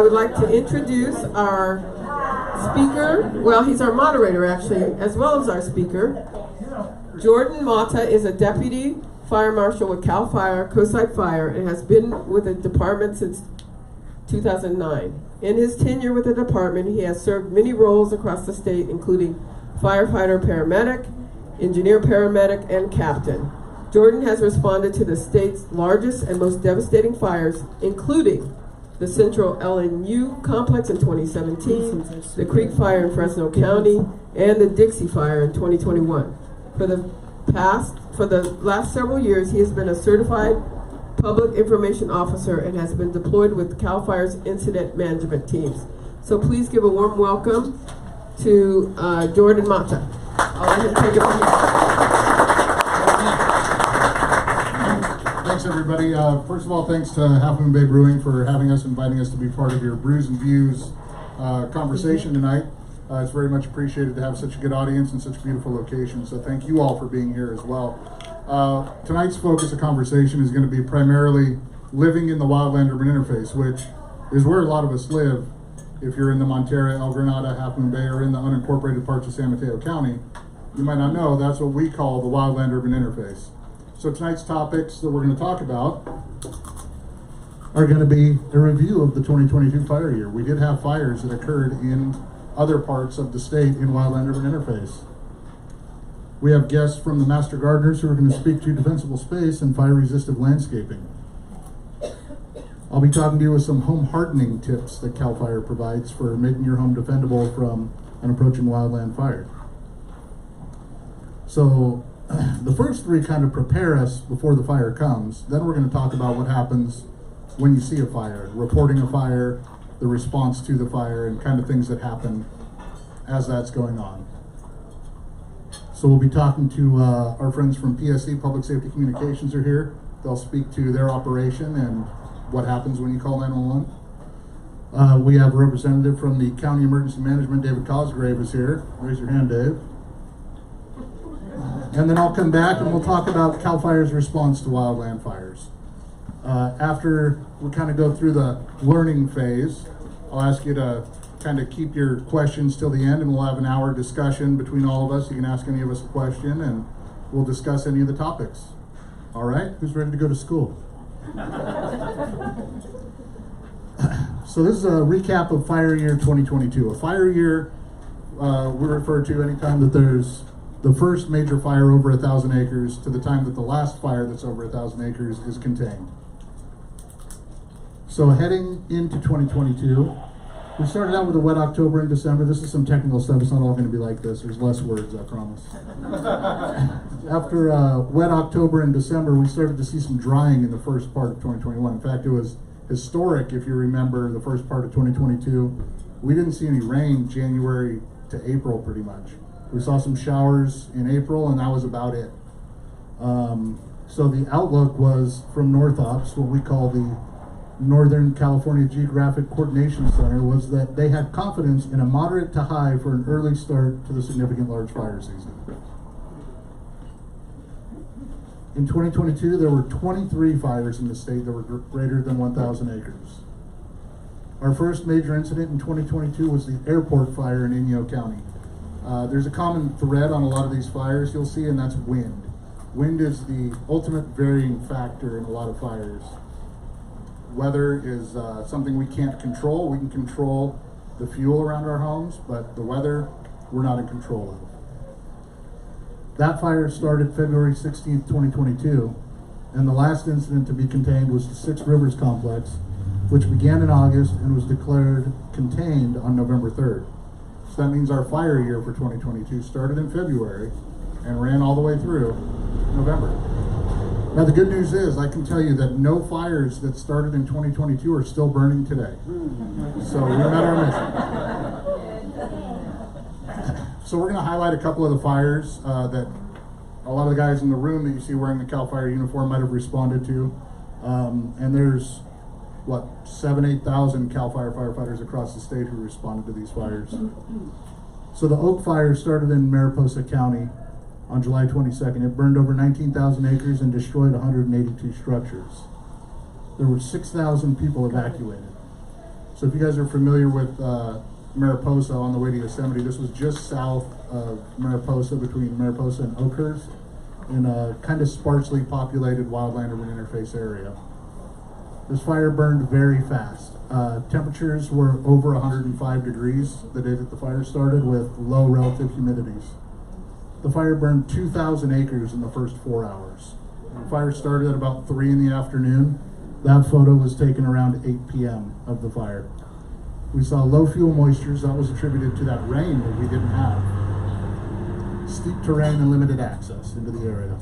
would like to introduce our speaker. Well, he's our moderator, actually, as well as our speaker. Jordan Motta is a deputy fire marshal with CAL FIRE, Coastside Fire, and has been with the department since 2009. In his tenure with the department, he has served many roles across the state, including firefighter paramedic, engineer paramedic, and captain. Jordan has responded to the state's largest and most devastating fires, including the Central LNU complex in 2017, the Creek Fire in Fresno County, and the Dixie Fire in 2021. For the last several years, he has been a certified public information officer and has been deployed with CAL FIRE's incident management teams. So please give a warm welcome to Jordan Motta. I'll let him take it from here. Thanks, everybody. First of all, thanks to Half Moon Bay Brewing for having us, inviting us to be part of your Brews and Views conversation tonight. It's very much appreciated to have such a good audience and such a beautiful location, so thank you all for being here as well. Tonight's focus of conversation is going to be primarily living in the Wildland Urban Interface, which is where a lot of us live. If you're in the Montera, El Granada, Half Moon Bay, or in the unincorporated parts of San Mateo County, you might not know that's what we call the Wildland Urban Interface. So tonight's topics that we're going to talk about are going to be a review of the 2022 fire year. We did have fires that occurred in other parts of the state in Wildland Urban Interface. We have guests from the Master Gardeners who are going to speak to Defensible Space and fire-resistant landscaping. I'll be talking to you with some home hardening tips that CAL FIRE provides for making your home defendable from an approaching wildland fire. So the first three kind of prepare us before the fire comes. Then we're going to talk about what happens when you see a fire, reporting a fire, the response to the fire, and kind of things that happen as that's going on. So we'll be talking to our friends from PSC, Public Safety Communications are here. They'll speak to their operation and what happens when you call 911. We have a representative from the County Emergency Management, David Cosgrave is here. Raise your hand, Dave. And then I'll come back and we'll talk about CAL FIRE's response to wildland fires. After we kind of go through the learning phase, I'll ask you to kind of keep your questions till the end, and we'll have an hour discussion between all of us. You can ask any of us a question and we'll discuss any of the topics. All right, who's ready to go to school? So this is a recap of fire year 2022. A fire year we refer to anytime that there's the first major fire over 1,000 acres to the time that the last fire that's over 1,000 acres is contained. So heading into 2022, we started out with a wet October and December. This is some technical stuff. It's not all going to be like this. There's less words, I promise. After wet October and December, we started to see some drying in the first part of 2021. In fact, it was historic, if you remember, the first part of 2022. We didn't see any rain January to April, pretty much. We saw some showers in April, and that was about it. So the outlook was from NorthOps, what we call the Northern California Geographic Coordination Center, was that they had confidence in a moderate to high for an early start to the significant large fire season. In 2022, there were 23 fires in the state that were greater than 1,000 acres. Our first major incident in 2022 was the airport fire in Inyo County. There's a common thread on a lot of these fires you'll see, and that's wind. Wind is the ultimate varying factor in a lot of fires. Weather is something we can't control. We can control the fuel around our homes, but the weather, we're not in control of. That fire started February 16th, 2022, and the last incident to be contained was the Six Rivers Complex, which began in August and was declared contained on November 3rd. So that means our fire year for 2022 started in February and ran all the way through November. Now the good news is I can tell you that no fires that started in 2022 are still burning today. So we met our mission. So we're going to highlight a couple of the fires that a lot of the guys in the room that you see wearing the CAL FIRE uniform might have responded to. And there's, 8,000 CAL FIRE firefighters across the state who responded to these fires. So the Oak Fire started in Mariposa County on July 22nd. It burned over 19,000 acres and destroyed 182 structures. There were 6,000 people evacuated. So if you guys are familiar with Mariposa on the way to Yosemite, this was just south of Mariposa, between Mariposa and Oakhurst, in a kind of sparsely populated Wildland Urban Interface area. This fire burned very fast. Temperatures were over 105 degrees the day that the fire started, with low relative humidities. The fire burned 2,000 acres in the first 4 hours. The fire started at about 3 in the afternoon. That photo was taken around 8 p.m. of the fire. We saw low fuel moistures. That was attributed to that rain that we didn't have. Steep terrain and limited access into the area.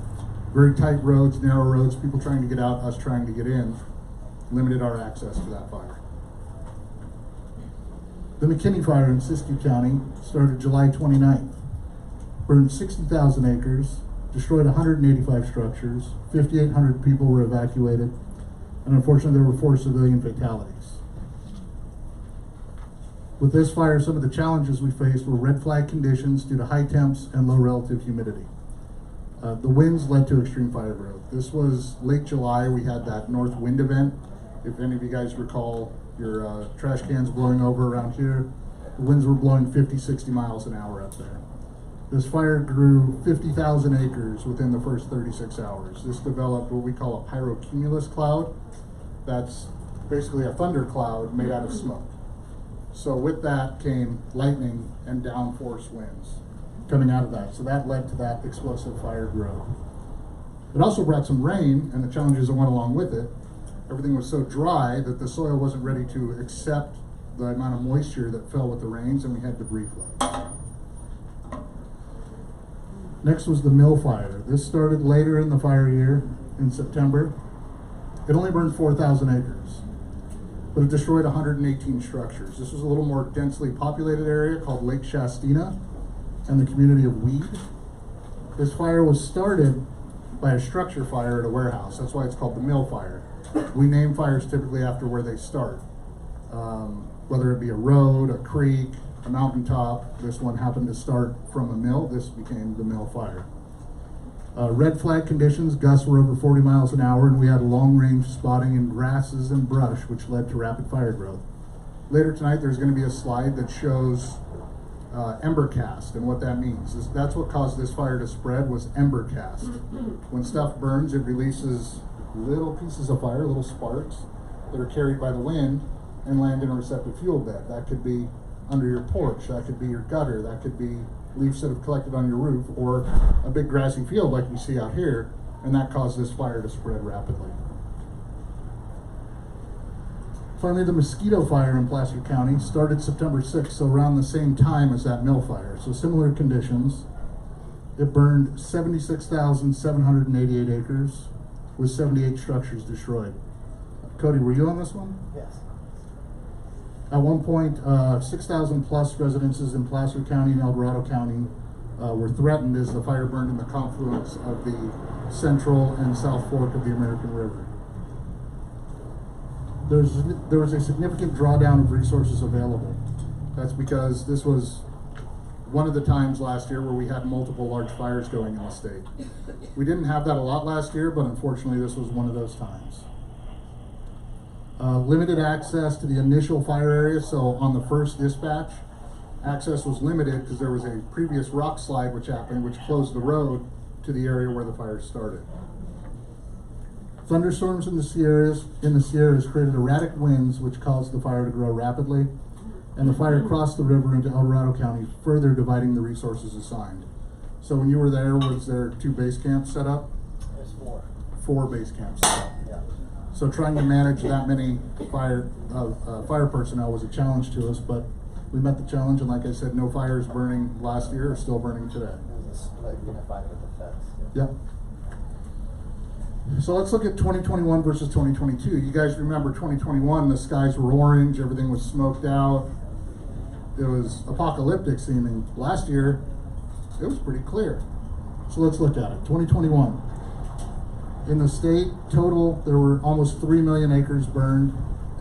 Very tight roads, narrow roads, people trying to get out, us trying to get in, limited our access to that fire. The McKinney fire in Siskiyou County started July 29th. Burned 60,000 acres, destroyed 185 structures, 5,800 people were evacuated, and unfortunately there were 4 civilian fatalities. With this fire, some of the challenges we faced were red flag conditions due to high temps and low relative humidity. The winds led to extreme fire growth. This was late July. We had that north wind event. If any of you guys recall your trash cans blowing over around here, the winds were blowing 50, 60 miles an hour up there. This fire grew 50,000 acres within the first 36 hours. This developed what we call a pyrocumulus cloud. That's basically a thunder cloud made out of smoke. So with that came lightning and downforce winds coming out of that. So that led to that explosive fire growth. It also brought some rain and the challenges that went along with it. Everything was so dry that the soil wasn't ready to accept the amount of moisture that fell with the rains, and we had debris flow. Next was the Mele fire. This started later in the fire year, in September. It only burned 4,000 acres, but it destroyed 118 structures. This was a little more densely populated area called Lake Shastina and the community of Weed. This fire was started by a structure fire at a warehouse. That's why it's called the Mele fire. We name fires typically after where they start, whether it be a road, a creek, a mountaintop. This one happened to start from a mill. This became the Mele fire. Red flag conditions, gusts were over 40 miles an hour, and we had long range spotting in grasses and brush, which led to rapid fire growth. Later tonight, there's going to be a slide that shows ember cast, and what that means is that's what caused this fire to spread, was ember cast. When stuff burns, it releases little pieces of fire, little sparks that are carried by the wind and land in a receptive fuel bed. That could be under your porch, that could be your gutter, that could be leaves that have collected on your roof, or a big grassy field like we see out here, and that caused this fire to spread rapidly. Finally, the mosquito fire in Placer County started September 6th, so around the same time as that Mele fire. So similar conditions. It burned 76,788 acres with 78 structures destroyed. Cody, were you on this one? Yes. At one point, 6,000 plus residences in Placer County and El Dorado County were threatened as the fire burned in the confluence of the central and south fork of the American River. There was a significant drawdown of resources available. That's because this was one of the times last year where we had multiple large fires going in the state. We didn't have that a lot last year, but unfortunately this was one of those times. Limited access to the initial fire area, so on the first dispatch, access was limited because there was a previous rock slide which happened, which closed the road to the area where the fire started. Thunderstorms in the Sierras created erratic winds which caused the fire to grow rapidly, and the fire crossed the river into El Dorado County, further dividing the resources assigned. So when you were there, was there 2 base camps set up? There's 4. 4 base camps set up. Yeah. So trying to manage that many fire personnel was a challenge to us, but we met the challenge, and like I said, no fires burning last year are still burning today. It was like unified with the feds. Yep. So let's look at 2021 versus 2022. You guys remember 2021, the skies were orange, everything was smoked out. It was apocalyptic seeming. Last year, it was pretty clear. So let's look at it. 2021. In the state, total, there were almost 3 million acres burned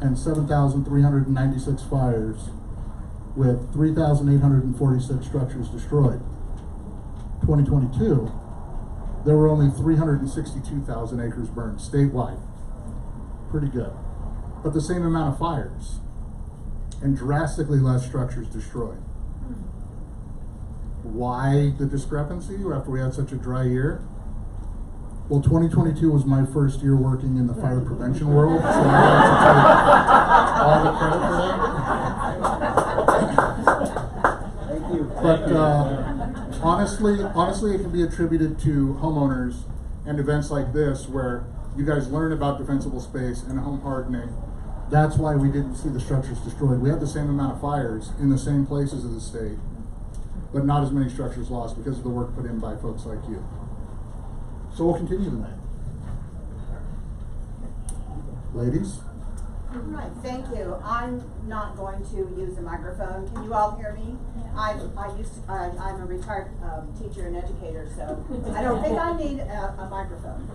and 7,396 fires with 3,846 structures destroyed. 2022, there were only 362,000 acres burned statewide. Pretty good. But the same amount of fires. and drastically less structures destroyed. Why the discrepancy after we had such a dry year? Well, 2022 was my first year working in the fire prevention world, so I like to take all the credit for that. Thank you. But honestly, it can be attributed to homeowners and events like this where you guys learn about defensible space and home hardening. That's why we didn't see the structures destroyed. We had the same amount of fires in the same places of the state, but not as many structures lost because of the work put in by folks like you. So we'll continue tonight. Ladies? All right, thank you. I'm not going to use a microphone. Can you all hear me? I'm a retired teacher and educator, so I don't think I need a microphone.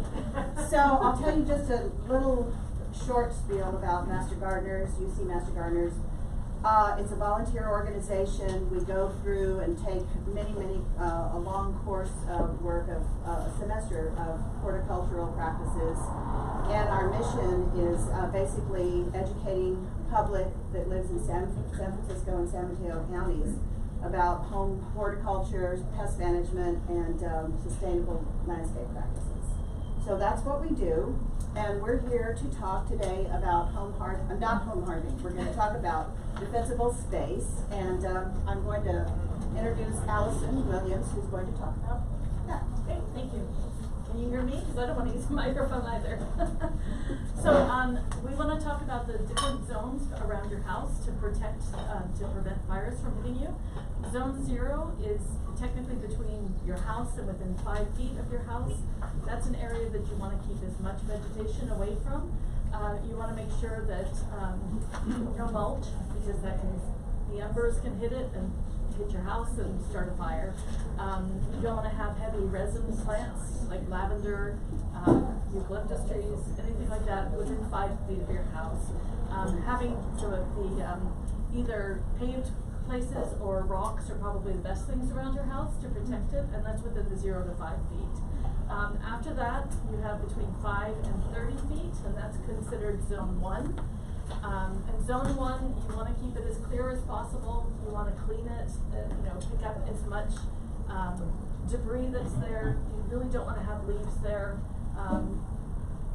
So I'll tell you just a little short spiel about Master Gardeners, UC Master Gardeners. It's a volunteer organization. We go through and take a long course of work of a semester of horticultural practices. And our mission is basically educating public that lives in San Francisco and San Mateo counties about home horticulture, pest management, and sustainable landscape practices. So that's what we do. And we're here to talk today about not home hardening. We're going to talk about Defensible Space, and I'm going to introduce Alison Williams, who's going to talk about that. Okay, thank you. Can you hear me? Because I don't want to use a microphone either. So we want to talk about the different zones around your house to protect, to prevent fires from hitting you. Zone 0 is technically between your house and within 5 feet of your house. That's an area that you want to keep as much vegetation away from. You want to make sure that no mulch, because the embers can hit it and hit your house and start a fire. You don't want to have heavy resin plants like lavender, eucalyptus trees, anything like that within 5 feet of your house. Having either paved places or rocks are probably the best things around your house to protect it, and that's within the 0 to 5 feet. After that, you have between 5 and 30 feet, and that's considered zone 1. And zone 1, you want to keep it as clear as possible. You want to clean it, pick up as much debris that's there. You really don't want to have leaves there.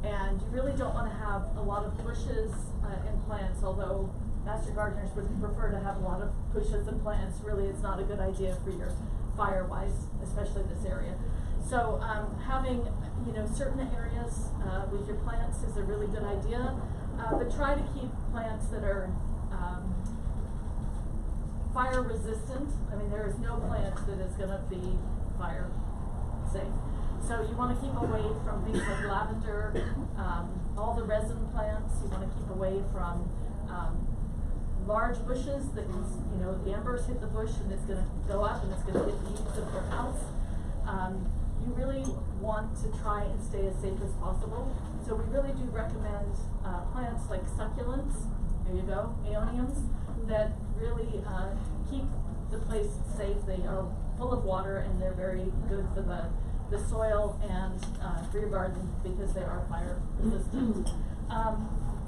And you really don't want to have a lot of bushes and plants, although Master Gardeners would prefer to have a lot of bushes and plants. Really, it's not a good idea for your fire-wise, especially this area. So having certain areas with your plants is a really good idea, but try to keep plants that are fire resistant. I mean, there is no plant that is going to be fire safe. So you want to keep away from things like lavender, all the resin plants. You want to keep away from large bushes that can, the embers hit the bush and it's going to go up and it's going to hit the eaves of your house. You really want to try and stay as safe as possible. So we really do recommend plants like succulents, there you go, aeoniums, that really keep the place safe. They are full of water and they're very good for the soil and for your garden because they are fire resistant.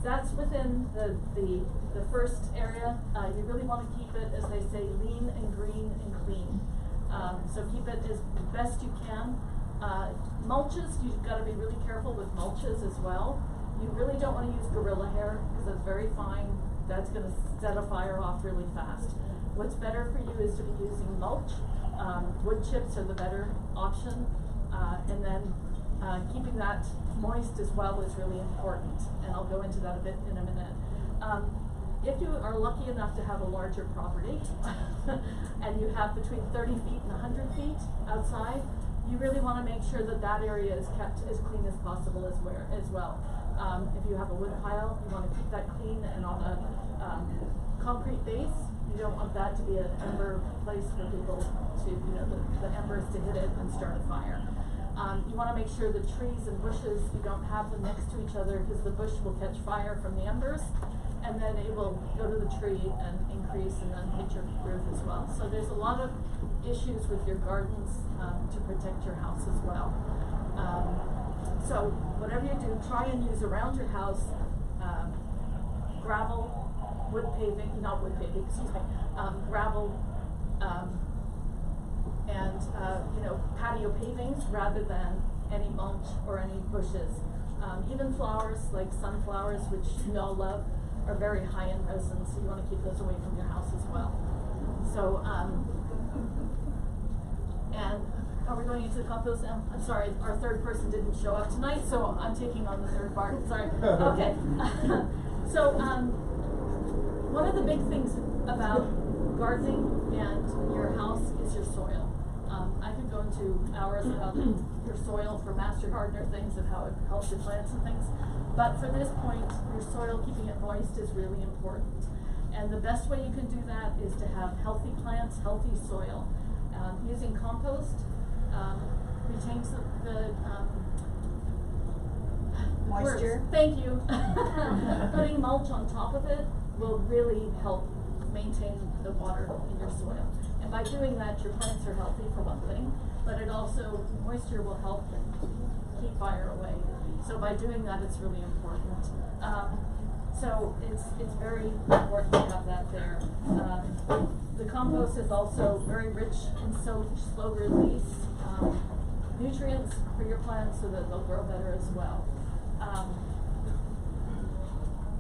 That's within the first area. You really want to keep it, as they say, lean and green and clean. So keep it as best you can. Mulches, you've got to be really careful with mulches as well. You really don't want to use gorilla hair because it's very fine. That's going to set a fire off really fast. What's better for you is to be using mulch. Wood chips are the better option. And then keeping that moist as well is really important. And I'll go into that a bit in a minute. If you are lucky enough to have a larger property and you have between 30 feet and 100 feet outside, you really want to make sure that that area is kept as clean as possible as well. If you have a wood pile, you want to keep that clean and on a concrete base. You don't want that to be an ember place for people to, the embers to hit it and start a fire. You want to make sure the trees and bushes, you don't have them next to each other because the bush will catch fire from the embers and then it will go to the tree and increase and then hit your roof as well. So there's a lot of issues with your gardens to protect your house as well. So whatever you do, try and use around your house gravel, wood paving, not wood paving, excuse me, gravel, and patio pavings rather than any mulch or any bushes. Even flowers like sunflowers, which we all love, are very high in resin, so you want to keep those away from your house as well. So, and are we going into the compost now? I'm sorry, our third person didn't show up tonight, so I'm taking on the third part. Sorry. Okay. So, one of the big things about gardening and your house is your soil. I could go into hours about your soil for Master Gardener things and how it helps your plants and things. But for this point, your soil, keeping it moist is really important. And the best way you can do that is to have healthy plants, healthy soil. Using compost retains the Moisture. Thank you. Putting mulch on top of it will really help maintain the water in your soil. And by doing that, your plants are healthy for one thing, but it also, moisture will help keep fire away. So by doing that, it's really important. So it's very important to have that there. The compost is also very rich in slow release nutrients for your plants so that they'll grow better as well.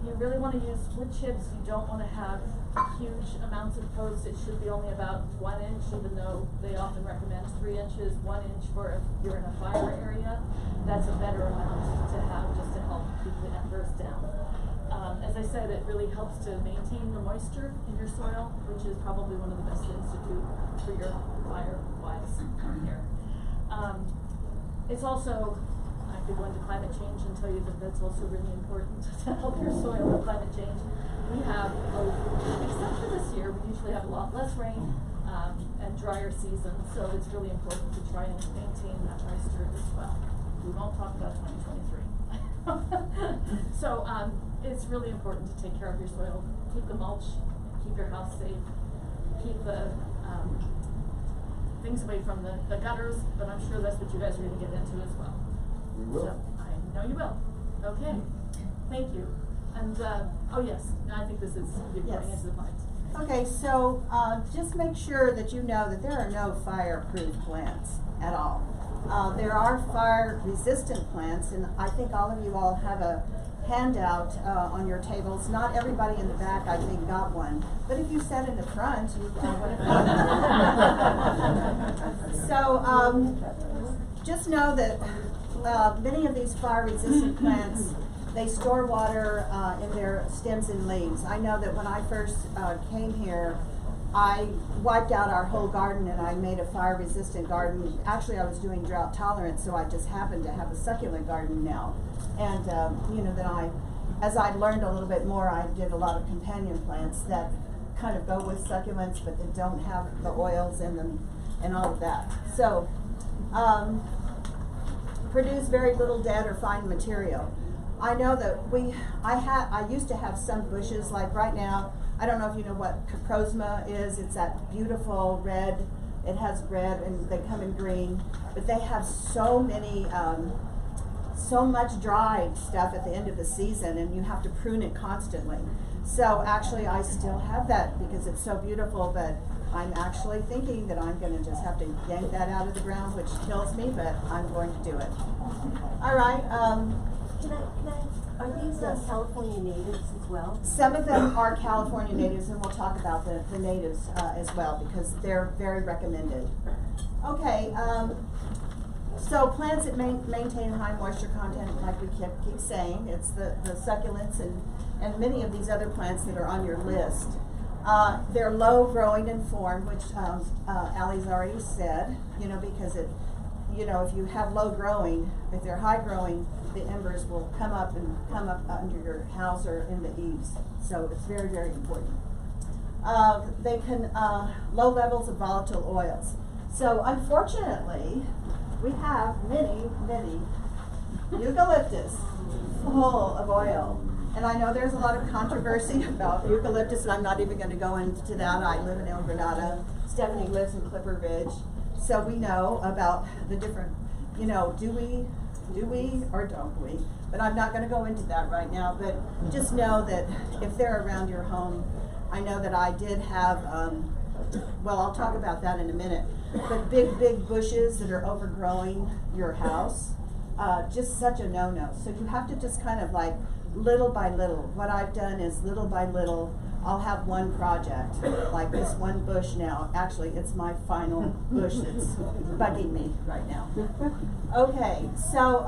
You really want to use wood chips. You don't want to have huge amounts of posts. It should be only about 1 inch, even though they often recommend 3 inches. 1 inch for if you're in a fire area. That's a better amount to have just to help keep the embers down. As I said, it really helps to maintain the moisture in your soil, which is probably one of the best things to do for your fire-wise here. It's also, I could go into climate change and tell you that that's also really important to help your soil with climate change. We have, except for this year, we usually have a lot less rain and drier seasons, so it's really important to try and maintain that moisture as well. We won't talk about 2023. So it's really important to take care of your soil, keep the mulch, keep your house safe, keep the things away from the gutters, but I'm sure that's what you guys are going to get into as well. We will. So, I know you will. Okay, thank you. And, oh yes, I think this is you going into the plant. Okay, so just make sure that you know that there are no fireproof plants at all. There are fire-resistant plants, and I think all of you all have a handout on your tables. Not everybody in the back, I think, got one. But if you sat in the front, you would have gotten one. So just know that many of these fire-resistant plants, they store water in their stems and leaves. I know that when I first came here, I wiped out our whole garden and I made a fire-resistant garden. Actually, I was doing drought tolerant, so I just happened to have a succulent garden now. And then as I learned a little bit more, I did a lot of companion plants that kind of go with succulents, but that don't have the oils in them and all of that. So, produce very little dead or fine material. I know that I used to have some bushes, like right now, I don't know if you know what caprosma is. It's that beautiful red. It has red and they come in green, but they have so many, so much dried stuff at the end of the season, and you have to prune it constantly. So actually I still have that because it's so beautiful, but I'm actually thinking that I'm going to just have to yank that out of the ground, which kills me, but I'm going to do it. All right. Are these California natives as well? Some of them are California natives, and we'll talk about the natives as well, because they're very recommended. Okay, so plants that maintain high moisture content, like we keep saying, it's the succulents and many of these other plants that are on your list. They're low growing in form, which Allie's already said, because if you have low growing, if they're high growing, the embers will come up under your house or in the eaves. So it's very, very important. They can, low levels of volatile oils. So unfortunately, we have many eucalyptus full of oil. And I know there's a lot of controversy about eucalyptus, and I'm not even going to go into that. I live in El Granada. Stephanie lives in Clipper Ridge. So we know about the different, do we or don't we? But I'm not gonna go into that right now, but just know that if they're around your home, I know that I did have, well, I'll talk about that in a minute, but big bushes that are overgrowing your house, just such a no-no. So you have to just kind of like, little by little. What I've done is little by little, I'll have one project, like this one bush now. Actually, it's my final bush that's bugging me right now. Okay, so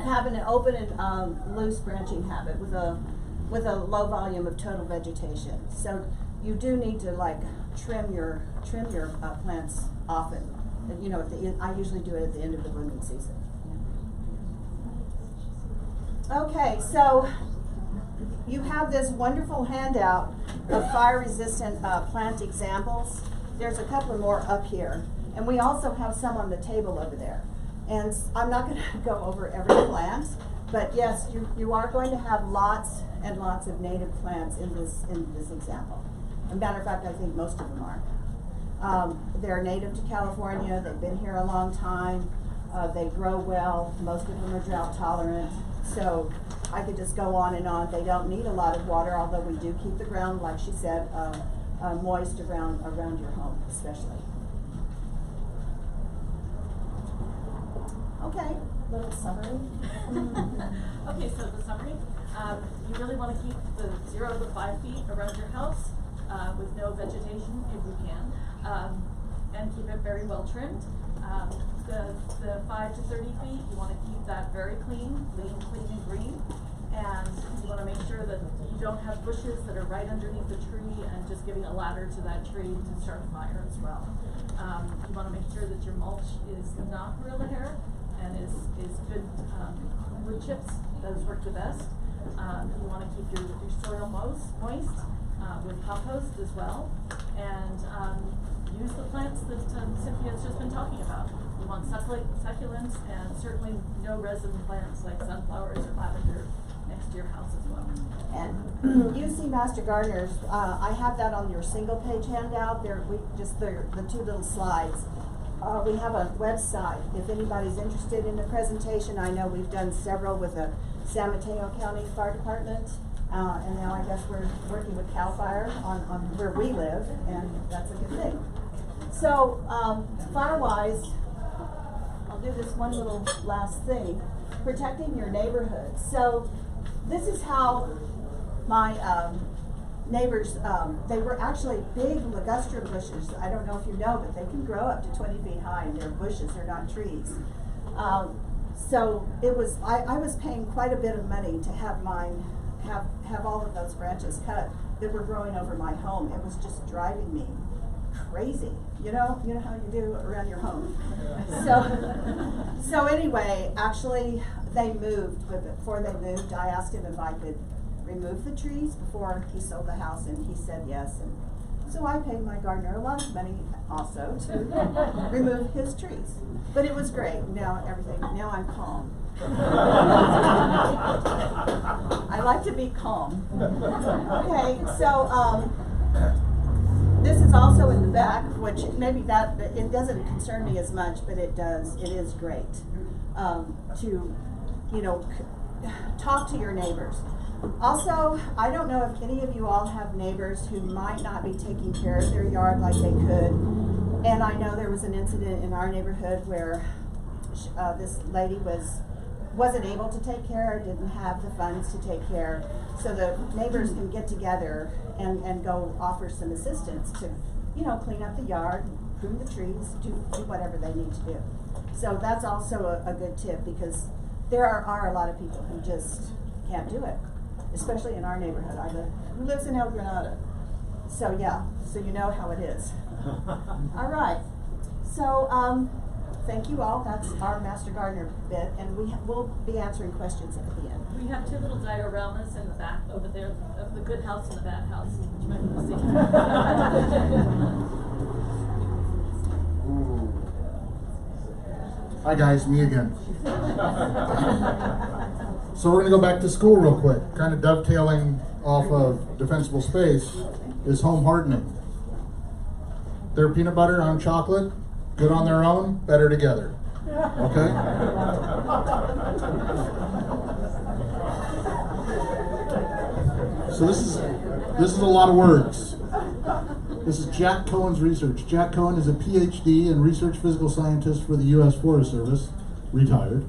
having an open and loose branching habit with a low volume of total vegetation. So you do need to like trim your plants often. And, you know, I usually do it at the end of the blooming season. Okay, so you have this wonderful handout of fire-resistant plant examples. There's a couple more up here, and we also have some on the table over there. And I'm not going to go over every plant, but yes, you are going to have lots and lots of native plants in this example. As a matter of fact, I think most of them are. They're native to California. They've been here a long time. They grow well. Most of them are drought tolerant. So I could just go on and on. They don't need a lot of water, although we do keep the ground, like she said, moist around your home, especially. Okay, little summary. Okay, so the summary, you really want to keep the 0 to 5 feet around your house with no vegetation if you can, and keep it very well trimmed. The 5 to 30 feet, you want to keep that very clean and green, and you want to make sure that you don't have bushes that are right underneath the tree and just giving a ladder to that tree to start a fire as well. You want to make sure that your mulch is not gorilla hair and is good wood chips. Those work the best. You want to keep your soil moist with compost as well, and use the plants that Cynthia's just been talking about. You want succulents and certainly no resin plants like sunflowers or lavender next to your house as well. And UC Master Gardeners, I have that on your single page handout. The 2 little slides. We have a website. If anybody's interested in a presentation, I know we've done several with the San Mateo County Fire Department. And now I guess we're working with CAL FIRE on where we live, and that's a good thing. So, fire-wise, I'll do this one little last thing, protecting your neighborhood. So, this is how my neighbors, they were actually big ligustrum bushes. I don't know if you know, but they can grow up to 20 feet high, and they're bushes, they're not trees. So, it was, I was paying quite a bit of money to have mine have all of those branches cut that were growing over my home. It was just driving me crazy. You know how you do around your home. So anyway, actually they moved, but before they moved, I asked him if I could remove the trees before he sold the house, and he said yes. And so I paid my gardener a lot of money also to remove his trees. But it was great. Now I'm calm. I like to be calm. Okay, so this is also in the back, which maybe it doesn't concern me as much, but it does. It is great to, talk to your neighbors. Also, I don't know if any of you all have neighbors who might not be taking care of their yard like they could. And I know there was an incident in our neighborhood where this lady wasn't able to take care, didn't have the funds to take care. So the neighbors can get together and go offer some assistance to, clean up the yard, prune the trees, do whatever they need to do. So that's also a good tip, because there are a lot of people who just can't do it, especially in our neighborhood. Who lives in El Granada? So yeah, so you know how it is. All right, so thank you all. That's our Master Gardener bit, and we'll be answering questions at the end. We have 2 little dioramas in the back over there of the good house and the bad house, which you might want to see. Hi guys, me again. So we're going to go back to school real quick. Kind of dovetailing off of Defensible Space is Home Hardening. Their peanut butter on chocolate, good on their own, better together. Okay? So this is a lot of words. This is Jack Cohen's research. Jack Cohen is a PhD and research physical scientist for the U.S. Forest Service, retired.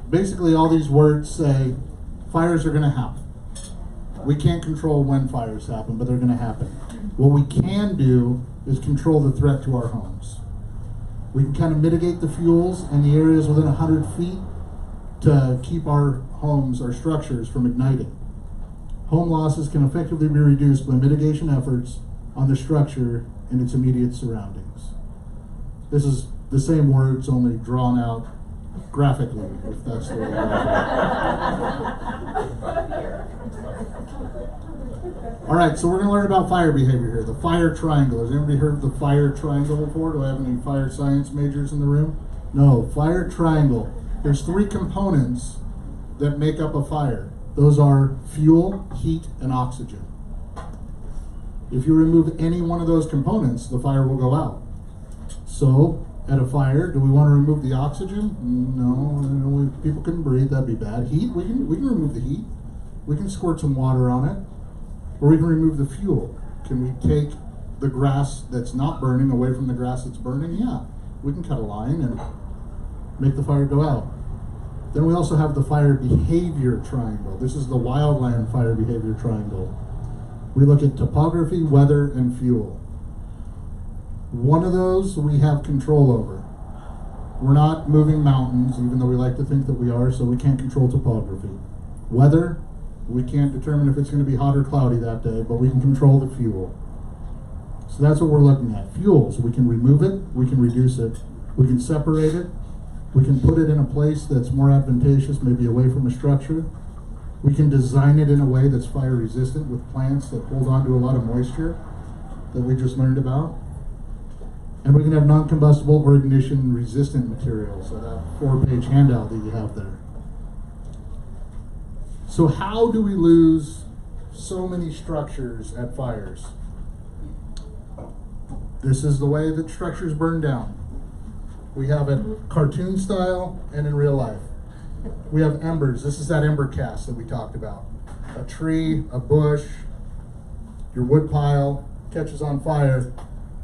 Basically, all these words say fires are going to happen. We can't control when fires happen, but they're going to happen. What we can do is control the threat to our homes. We can kind of mitigate the fuels in the areas within 100 feet to keep our homes, our structures from igniting. Home losses can effectively be reduced by mitigation efforts on the structure and its immediate surroundings. This is the same words, only drawn out graphically, if that's the way. All right, so we're going to learn about fire behavior here. The fire triangle. Has anybody heard of the fire triangle before? Do I have any fire science majors in the room? No, fire triangle. There's 3 components that make up a fire. Those are fuel, heat, and oxygen. If you remove any one of those components, the fire will go out. So, at a fire, do we want to remove the oxygen? No, people couldn't breathe, that'd be bad. Heat, we can remove the heat. We can squirt some water on it. Or we can remove the fuel. Can we take the grass that's not burning away from the grass that's burning? Yeah, we can cut a line and make the fire go out. Then we also have the fire behavior triangle. This is the wildland fire behavior triangle. We look at topography, weather, and fuel. One of those we have control over. We're not moving mountains, even though we like to think that we are, so we can't control topography. Weather, we can't determine if it's going to be hot or cloudy that day, but we can control the fuel. So that's what we're looking at. Fuels, we can remove it, we can reduce it, we can separate it, we can put it in a place that's more advantageous, maybe away from a structure. We can design it in a way that's fire resistant with plants that hold on to a lot of moisture that we just learned about. And we can have non-combustible or ignition resistant materials, so that 4-page handout that you have there. So how do we lose so many structures at fires? This is the way that structures burn down. We have it cartoon style and in real life. We have embers. This is that ember cast that we talked about. A tree, a bush, your wood pile catches on fire.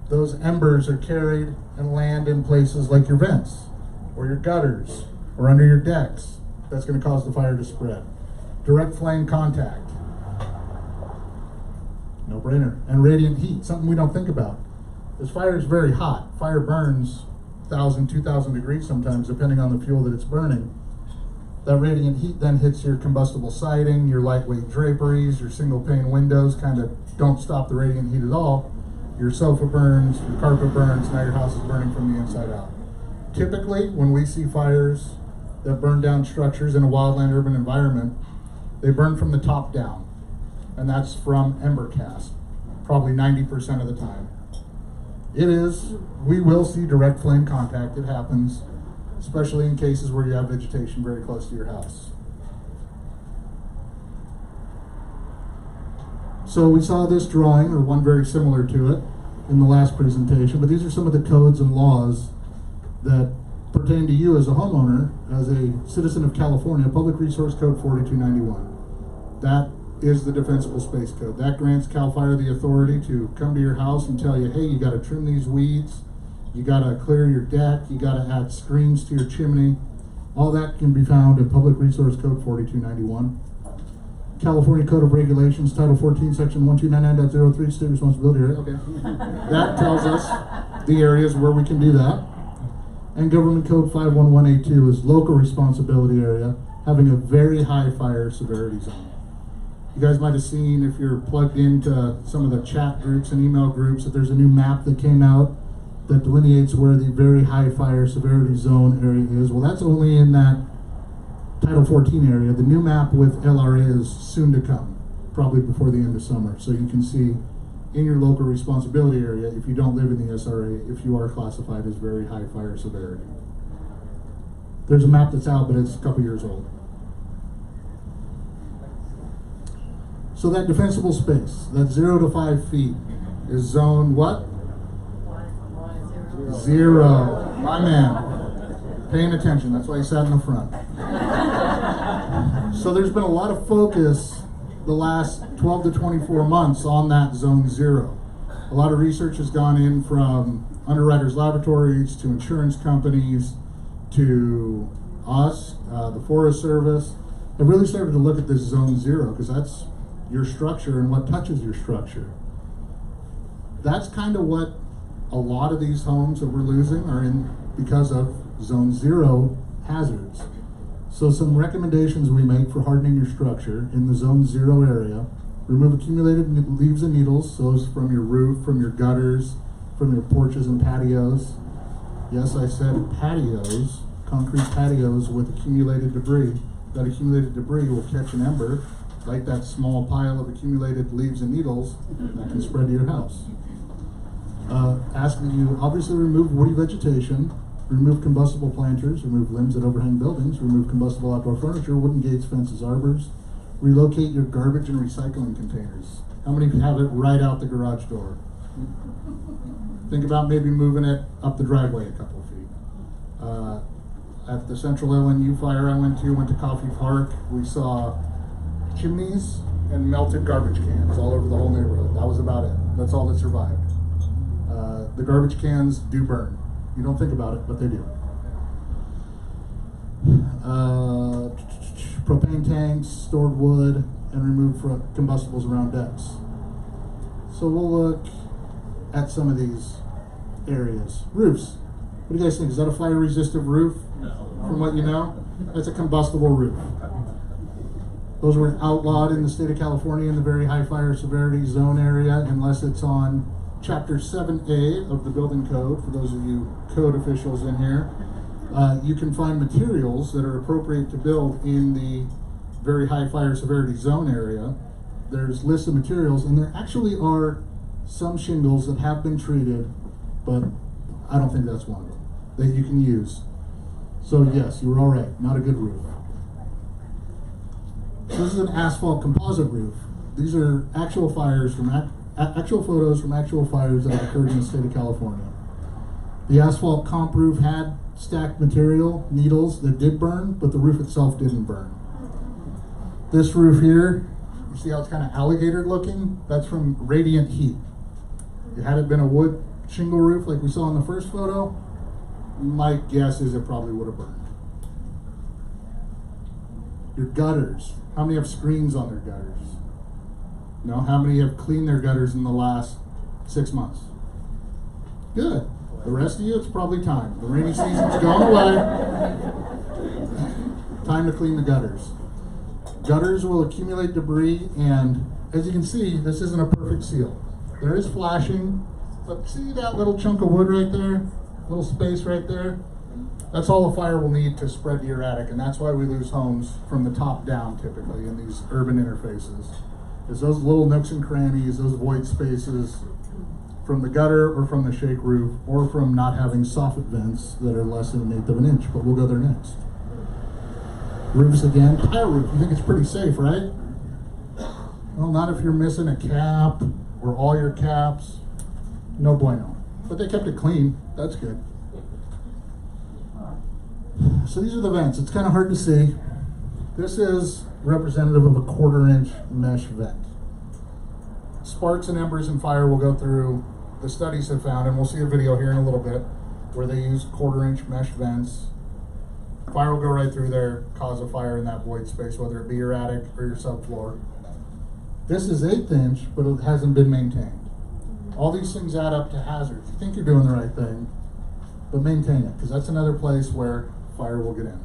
Those embers are carried and land in places like your vents or your gutters or under your decks. That's going to cause the fire to spread. Direct flame contact. No brainer. And radiant heat, something we don't think about. This fire is very hot. Fire burns 1,000, 2,000 degrees sometimes, depending on the fuel that it's burning. That radiant heat then hits your combustible siding, your lightweight draperies, your single pane windows, kind of don't stop the radiant heat at all. Your sofa burns, your carpet burns, now your house is burning from the inside out. Typically, when we see fires that burn down structures in a wildland urban environment, they burn from the top down, and that's from ember cast, probably 90% of the time. We will see direct flame contact. It happens, especially in cases where you have vegetation very close to your house. So we saw this drawing, or one very similar to it, in the last presentation, but these are some of the codes and laws that pertain to you as a homeowner, as a citizen of California. Public Resource Code 4291. That is the Defensible Space Code. That grants CAL FIRE the authority to come to your house and tell you, hey, you got to trim these weeds, you got to clear your deck, you got to add screens to your chimney. All that can be found in Public Resource Code 4291. California Code of Regulations, Title 14, Section 1299.03, State Responsibility Area. Okay. That tells us the areas where we can do that. And Government Code 51182 is local responsibility area, having a very high fire severity zone. You guys might have seen, if you're plugged into some of the chat groups and email groups, that there's a new map that came out that delineates where the very high fire severity zone area is. Well, that's only in that Title 14 area. The new map with LRA is soon to come, probably before the end of summer. So you can see in your local responsibility area, if you don't live in the SRA, if you are classified as very high fire severity. There's a map that's out, but it's a couple years old. So that defensible space, that 0 to 5 feet, is zone what? Zero. My man. Paying attention. That's why he sat in the front. So there's been a lot of focus the last 12 to 24 months on that zone 0. A lot of research has gone in from underwriters' laboratories to insurance companies to us, the Forest Service. Have really started to look at this zone 0 because that's your structure and what touches your structure. That's kind of what a lot of these homes that we're losing are in because of zone 0 hazards. So some recommendations we make for hardening your structure in the zone 0 area: remove accumulated leaves and needles, those from your roof, from your gutters, from your porches and patios. Yes, I said patios, concrete patios with accumulated debris. That accumulated debris will catch an ember, like that small pile of accumulated leaves and needles that can spread to your house. Ask that you obviously remove woody vegetation, remove combustible planters, remove limbs that overhang buildings, remove combustible outdoor furniture, wooden gates, fences, arbors. Relocate your garbage and recycling containers. How many have it right out the garage door? Think about maybe moving it up the driveway a couple of feet. At the Central LNU fire I went to Coffee Park, we saw chimneys and melted garbage cans all over the whole neighborhood. That was about it. That's all that survived. The garbage cans do burn. You don't think about it, but they do. Propane tanks, stored wood, and remove combustibles around decks. So we'll look at some of these areas. Roofs. What do you guys think? Is that a fire-resistant roof? No. From what you know? That's a combustible roof. Those were outlawed in the state of California in the very high fire severity zone area unless it's on Chapter 7A of the building code. For those of you code officials in here, you can find materials that are appropriate to build in the very high fire severity zone area. There's lists of materials, and there actually are some shingles that have been treated, but I don't think that's one of them that you can use. So yes, you were all right. Not a good roof. So this is an asphalt composite roof. These are actual fires from actual photos from actual fires that have occurred in the state of California. The asphalt comp roof had stacked material, needles that did burn, but the roof itself didn't burn. This roof here, you see how it's kind of alligator looking? That's from radiant heat. Had it been a wood shingle roof like we saw in the first photo, my guess is it probably would have burned. Your gutters. How many have screens on their gutters? No? How many have cleaned their gutters in the last 6 months? Good. The rest of you, it's probably time. The rainy season's gone away. Time to clean the gutters. Gutters will accumulate debris, and as you can see, this isn't a perfect seal. There is flashing, but see that little chunk of wood right there? Little space right there? That's all a fire will need to spread to your attic, and that's why we lose homes from the top down typically in these urban interfaces. Is those little nooks and crannies, those void spaces from the gutter or from the shake roof or from not having soffit vents that are less than 1/8 of an inch, but we'll go there next. Roofs again, tile roof, you think it's pretty safe, right? Well, not if you're missing a cap or all your caps, no bueno. But they kept it clean, that's good. So these are the vents, it's kind of hard to see. This is representative of a 1/4 inch mesh vent. Sparks and embers and fire will go through, the studies have found, and we'll see a video here in a little bit, where they use 1/4 inch mesh vents. Fire will go right through there, cause a fire in that void space, whether it be your attic or your subfloor. This is 1/8 inch, but it hasn't been maintained. All these things add up to hazards. You think you're doing the right thing, but maintain it, because that's another place where fire will get in.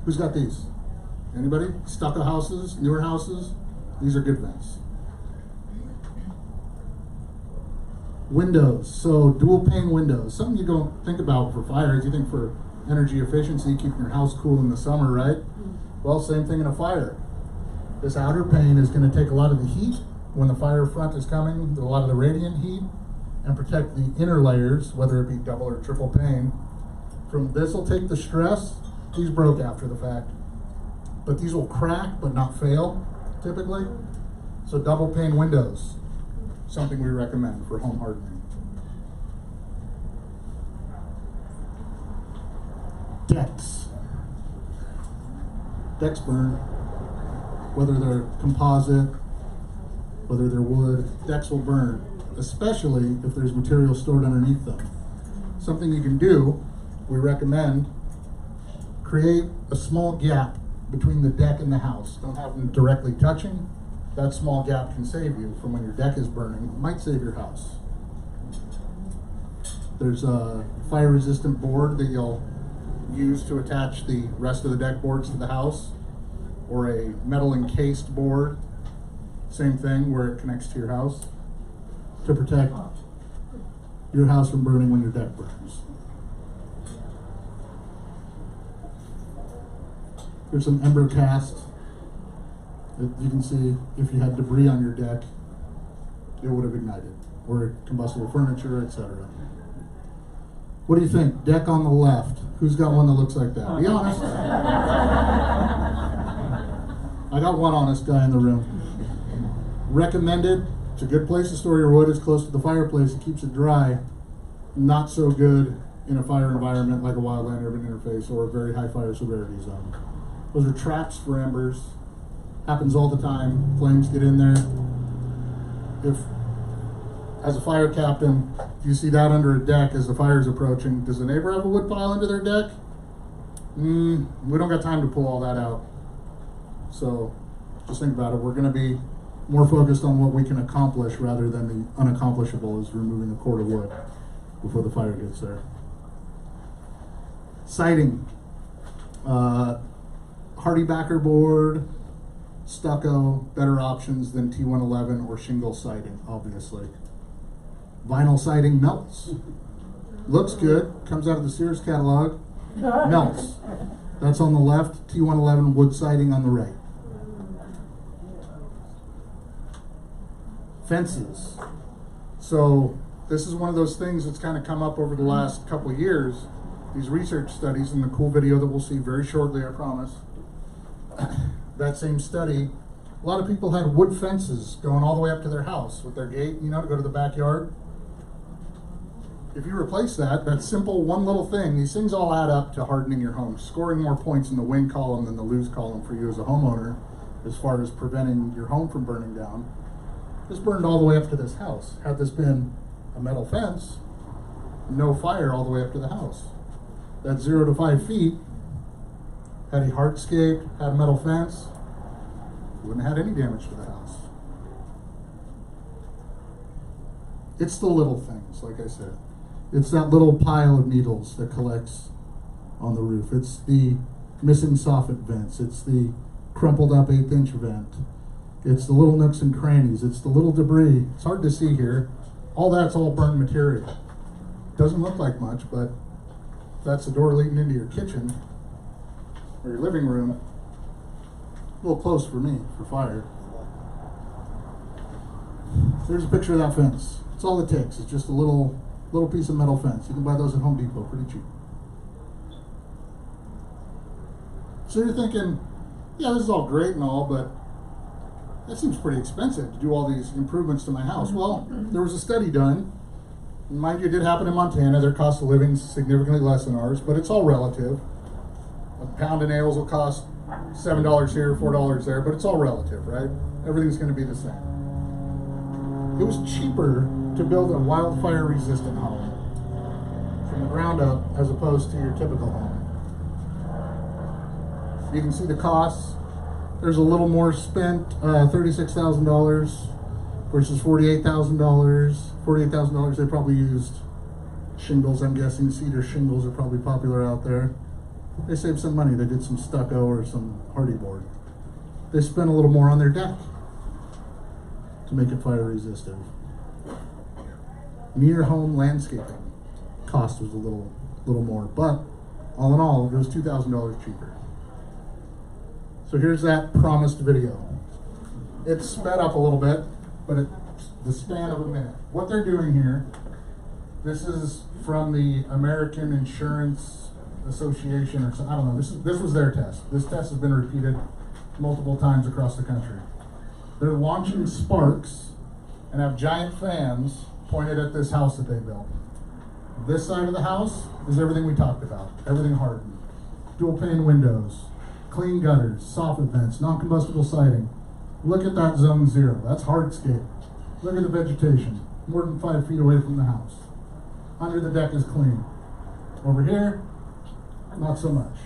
Who's got these? Anybody? Stucco houses, newer houses? These are good vents. Windows, so dual pane windows. Something you don't think about for fires. You think for energy efficiency, keeping your house cool in the summer, right? Well, same thing in a fire. This outer pane is going to take a lot of the heat when the fire front is coming, a lot of the radiant heat, and protect the inner layers, whether it be double or triple pane. From this will take the stress. These broke after the fact, but these will crack but not fail, typically. So double pane windows. something we recommend for home hardening. Decks. Decks burn, whether they're composite, whether they're wood, decks will burn, especially if there's material stored underneath them. Something you can do, we recommend, create a small gap between the deck and the house. Don't have them directly touching. That small gap can save you from when your deck is burning. It might save your house. There's a fire-resistant board that you'll use to attach the rest of the deck boards to the house, or a metal encased board, same thing, where it connects to your house, to protect your house from burning when your deck burns. There's some ember cast that you can see if you had debris on your deck, it would have ignited, or combustible furniture, etc. What do you think? Deck on the left. Who's got one that looks like that? Be honest. I got one honest guy in the room. Recommended. It's a good place to store your wood. It's close to the fireplace. It keeps it dry. Not so good in a fire environment like a Wildland Urban Interface or a very high fire severity zone. Those are traps for embers. Happens all the time. Flames get in there. If, as a fire captain, you see that under a deck as the fire's approaching, does the neighbor have a wood pile under their deck? We don't got time to pull all that out. So just think about it. We're going to be more focused on what we can accomplish rather than the unaccomplishable, is removing a cord of wood before the fire gets there. Siding. Hardy backer board, stucco, better options than T111 or shingle siding, obviously. Vinyl siding melts. Looks good, comes out of the Sears catalog, melts. That's on the left, T111 wood siding on the right. Fences. So this is one of those things that's kind of come up over the last couple of years. These research studies, and the cool video that we'll see very shortly, I promise. That same study, a lot of people had wood fences going all the way up to their house with their gate, you know, to go to the backyard. If you replace that simple one little thing, these things all add up to hardening your home, scoring more points in the win column than the lose column for you as a homeowner, as far as preventing your home from burning down. This burned all the way up to this house. Had this been a metal fence, no fire all the way up to the house. That 0 to 5 feet, had he hardscaped, had a metal fence, wouldn't have had any damage to the house. It's the little things, like I said. It's that little pile of needles that collects on the roof. It's the missing soffit vents. It's the crumpled up 1/8" vent. It's the little nooks and crannies. It's the little debris. It's hard to see here. All that's all burned material. Doesn't look like much, but that's the door leading into your kitchen or your living room. A little close for me, for fire. There's a picture of that fence. It's all it takes. It's just a little piece of metal fence. You can buy those at Home Depot pretty cheap. So you're thinking, yeah, this is all great and all, but that seems pretty expensive to do all these improvements to my house. Well, there was a study done. Mind you, it did happen in Montana. Their cost of living is significantly less than ours, but it's all relative. A pound of nails will cost $7 here, $4 there, but it's all relative, right? Everything's going to be the same. It was cheaper to build a wildfire-resistant home from the ground up as opposed to your typical home. You can see the costs. There's a little more spent, $36,000 versus $48,000. $48,000, they probably used shingles, I'm guessing. Cedar shingles are probably popular out there. They saved some money. They did some stucco or some hardy board. They spent a little more on their deck to make it fire resistant. Near home landscaping cost was a little more, but all in all, it was $2,000 cheaper. So here's that promised video. It's sped up a little bit, but it's the span of a minute. What they're doing here, this is from the American Insurance Association, or something, I don't know. This was their test. This test has been repeated multiple times across the country. They're launching sparks and have giant fans pointed at this house that they built. This side of the house is everything we talked about, everything hardened. Dual pane windows, clean gutters, soffit vents, non-combustible siding. Look at that zone 0, that's hardscape. Look at the vegetation, more than 5 feet away from the house. Under the deck is clean. Over here, not so much.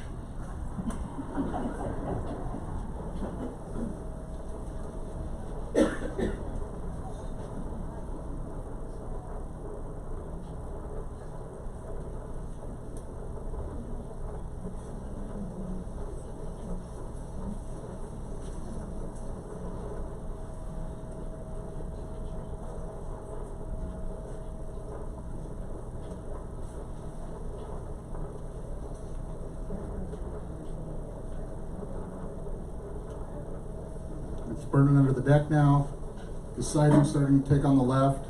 It's burning under the deck now. The siding's starting to take on the left.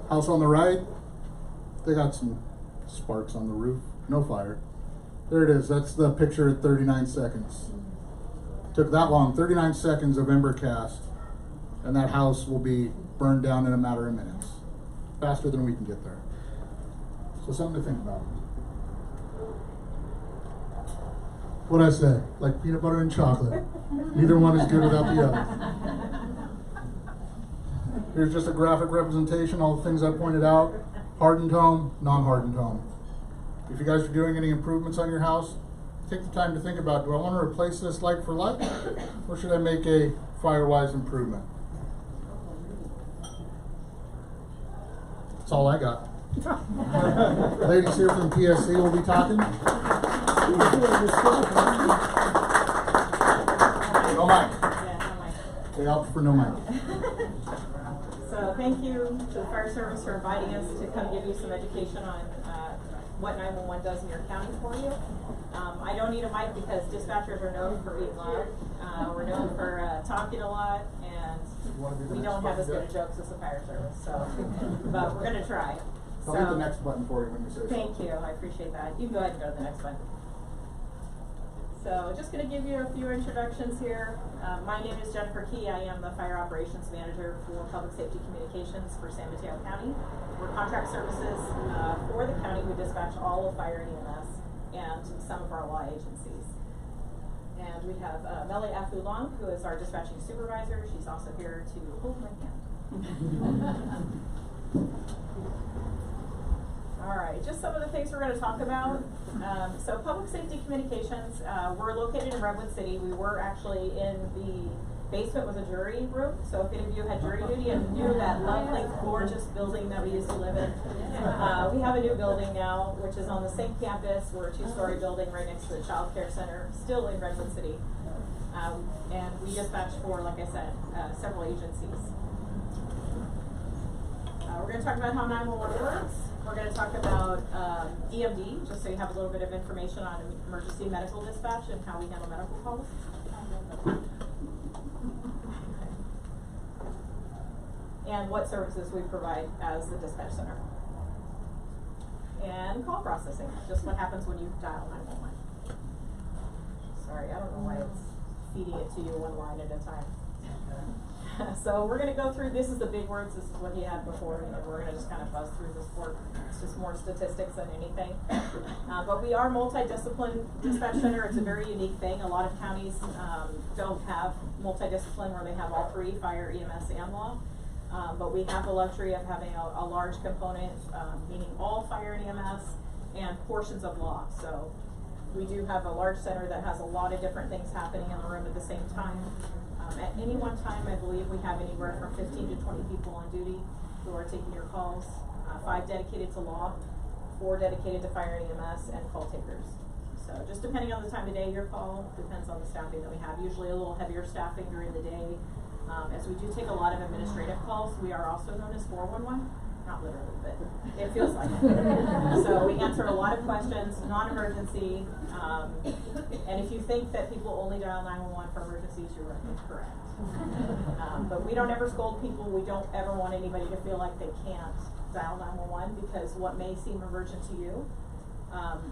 House on the right, they got some sparks on the roof. No fire. There it is. That's the picture at 39 seconds. Took that long, 39 seconds of ember cast, and that house will be burned down in a matter of minutes. Faster than we can get there. So something to think about. What'd I say? Like peanut butter and chocolate. Neither one is good without the other. Here's just a graphic representation, all the things I pointed out. Hardened home, non-hardened home. If you guys are doing any improvements on your house, take the time to think about, do I want to replace this like for like? Or should I make a fire-wise improvement? That's all I got. Ladies here from PSC will be talking. No mic. Yeah, no mic. They opt for no mic. So thank you to the fire service for inviting us to come give you some education on what 911 does in your county for you. I don't need a mic because dispatchers are known for being loud. We're known for talking a lot, and we don't have as good jokes as the fire service. So, but we're going to try. I'll hit the next button for you when you say so. Thank you. I appreciate that. You can go ahead and go to the next one. So just going to give you a few introductions here. My name is Jennifer Key. I am the Fire Operations Manager for Public Safety Communications for San Mateo County. We're contract services for the county. We dispatch all of fire and EMS and some of our law agencies. And we have Mele Afu-Long, who is our dispatching supervisor. She's also here to hold my hand. All right, just some of the things we're going to talk about. So public safety communications, we're located in Redwood City. We were actually in the basement with a jury room. So if any of you had jury duty and knew that lovely, gorgeous building that we used to live in, we have a new building now, which is on the same campus. We're a 2-story building right next to the Child Care Center, still in Redwood City. And we dispatch for, like I said, several agencies. We're going to talk about how 911 works. We're going to talk about EMD, just so you have a little bit of information on emergency medical dispatch and how we handle medical calls. And what services we provide as the dispatch center. And call processing, just what happens when you dial 911. Sorry, I don't know why it's feeding it to you one line at a time. So we're going to go through, this is the big words, this is what you had before, and we're going to just kind of buzz through this work. It's just more statistics than anything. But we are multidiscipline dispatch center. It's a very unique thing. A lot of counties don't have multidiscipline where they have all three, fire, EMS, and law. But we have the luxury of having a large component, meaning all fire and EMS, and portions of law. So we do have a large center that has a lot of different things happening in the room at the same time. At any one time, I believe we have anywhere from 15 to 20 people on duty who are taking your calls, 5 dedicated to law, 4 dedicated to fire and EMS, and call takers. So just depending on the time of day your call, depends on the staffing that we have. Usually a little heavier staffing during the day. As we do take a lot of administrative calls, we are also known as 411. Not literally, but it feels like it. So we answer a lot of questions, non-emergency, and if you think that people only dial 911 for emergencies, you're incorrect. But we don't ever scold people. We don't ever want anybody to feel like they can't dial 911 because what may seem emergent to you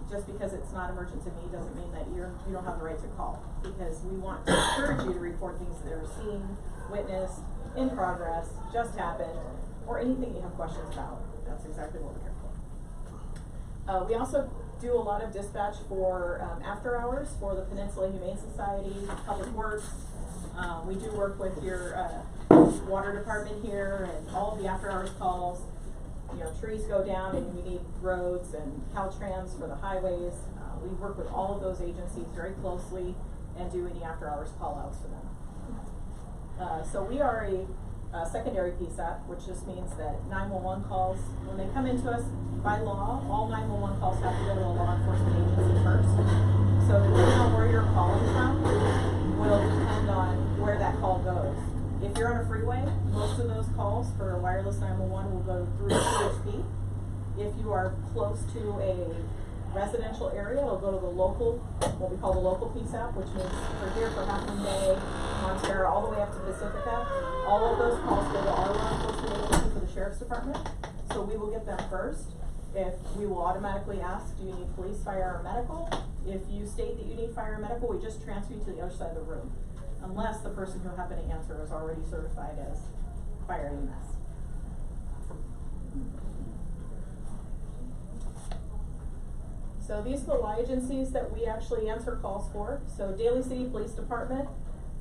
Just because it's not emergent to me doesn't mean that you don't have the right to call, because we want to encourage you to report things that are seen, witnessed, in progress, just happened, or anything you have questions about. That's exactly what we're here for. We also do a lot of dispatch for after hours for the Peninsula Humane Society, Public Works. We do work with your water department here and all of the after hours calls. You know, trees go down and we need roads and Caltrans for the highways. We work with all of those agencies very closely and do any after hours call outs for them. So we are a secondary PSAP, which just means that 911 calls, when they come into us by law, all 911 calls have to go to a law enforcement agency first. So depending on where you're calling from will depend on where that call goes. If you're on a freeway, most of those calls for wireless 911 will go through CHP. If you are close to a residential area, it'll go to the local, what we call the local PSAP, which means for here for Half Moon Bay, Montero, all the way up to Pacifica. All of those calls go to our law enforcement agency for the Sheriff's Department. So we will get them first. If we will automatically ask, do you need police, fire, or medical? If you state that you need fire or medical, we just transfer you to the other side of the room, unless the person who happened to answer is already certified as fire EMS. So these are the law agencies that we actually answer calls for. So Daly City Police Department,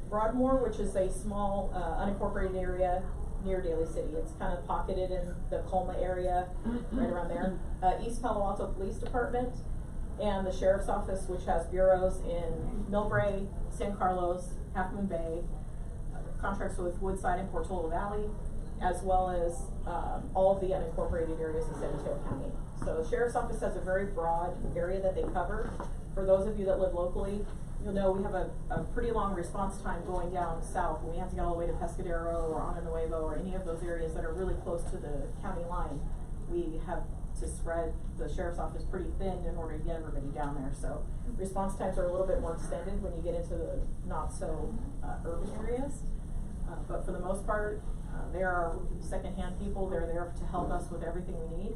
Broadmoor, which is a small unincorporated area near Daly City. It's kind of pocketed in the Colma area, right around there. East Palo Alto Police Department, and the Sheriff's Office, which has bureaus in Millbrae, San Carlos, Half Moon Bay, contracts with Woodside and Portola Valley, as well as all of the unincorporated areas in San Mateo County. So the Sheriff's Office has a very broad area that they cover. For those of you that live locally, you'll know we have a pretty long response time going down south when we have to get all the way to Pescadero or Ana Nuevo or any of those areas that are really close to the county line. We have to spread the Sheriff's Office pretty thin in order to get everybody down there. So response times are a little bit more extended when you get into the not so urban areas. But for the most part, they are secondhand people. They're there to help us with everything we need.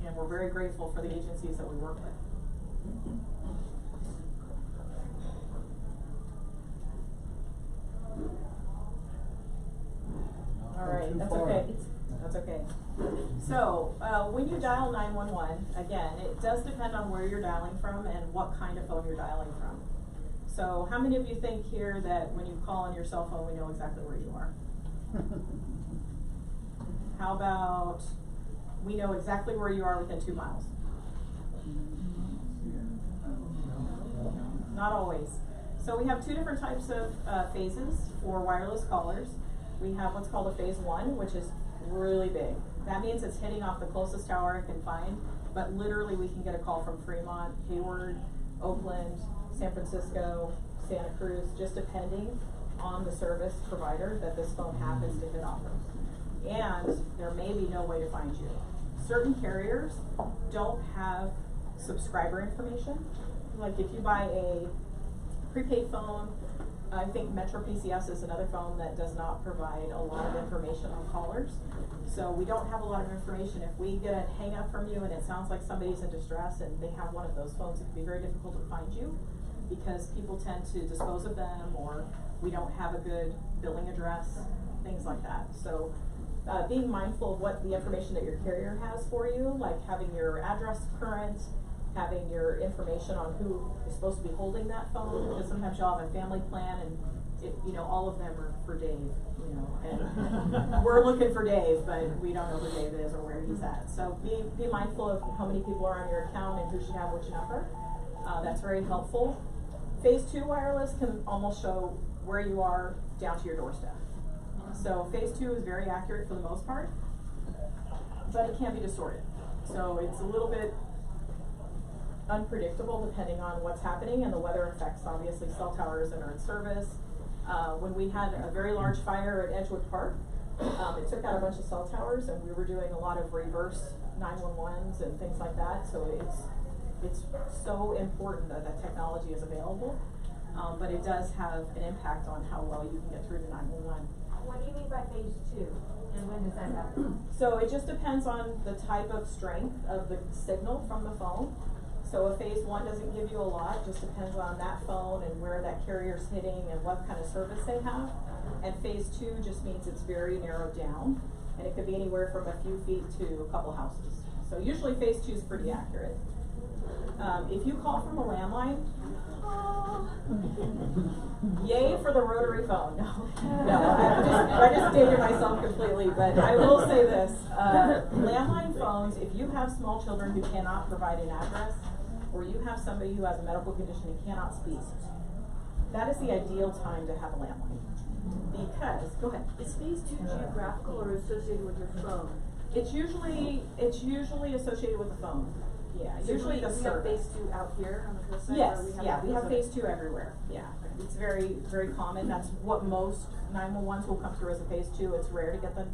And we're very grateful for the agencies that we work with. All right, that's okay. That's okay. So, when you dial 911, again, it does depend on where you're dialing from and what kind of phone you're dialing from. So, how many of you think here that when you call on your cell phone, we know exactly where you are? How about we know exactly where you are within 2 miles? Not always. So we have 2 different types of phases for wireless callers. We have what's called a phase 1, which is really big. That means it's hitting off the closest tower it can find, but literally we can get a call from Fremont, Hayward, Oakland, San Francisco, Santa Cruz, just depending on the service provider that this phone happens to hit off of. And there may be no way to find you. Certain carriers don't have subscriber information. Like if you buy a prepaid phone, I think Metro PCS is another phone that does not provide a lot of information on callers. So we don't have a lot of information. If we get a hang up from you and it sounds like somebody's in distress and they have one of those phones, it can be very difficult to find you because people tend to dispose of them, or we don't have a good billing address, things like that. So being mindful of what the information that your carrier has for you, like having your address current, having your information on who is supposed to be holding that phone, because sometimes you'll have a family plan and you know, all of them are for Dave, you know, and we're looking for Dave, but we don't know who Dave is or where he's at. So be mindful of how many people are on your account and who should have which number. That's very helpful. Phase 2 wireless can almost show where you are down to your doorstep. So phase 2 is very accurate for the most part, but it can be distorted. So it's a little bit unpredictable depending on what's happening, and the weather affects obviously cell towers that are in service. When we had a very large fire at Edgewood Park, it took out a bunch of cell towers, and we were doing a lot of reverse 911s and things like that. So it's so important that that technology is available, but it does have an impact on how well you can get through to 911. What do you mean by phase 2? And when does that happen? So it just depends on the type of strength of the signal from the phone. So a phase 1 doesn't give you a lot, just depends on that phone and where that carrier's hitting and what kind of service they have. And phase 2 just means it's very narrowed down, and it could be anywhere from a few feet to a couple houses. So usually phase 2 is pretty accurate. If you call from a landline, yay for the rotary phone. I just dated myself completely, but I will say this. Landline phones, if you have small children who cannot provide an address, or you have somebody who has a medical condition and cannot speak, that is the ideal time to have a landline. Because, go ahead. Is phase 2 geographical or associated with your phone? It's usually associated with the phone. Yeah, So usually the we have service. phase 2 out here on the coastside? Yes, or we have phase 2 everywhere. Yeah, it's very, very common. That's what most 911s will come through as a phase 2. It's rare to get the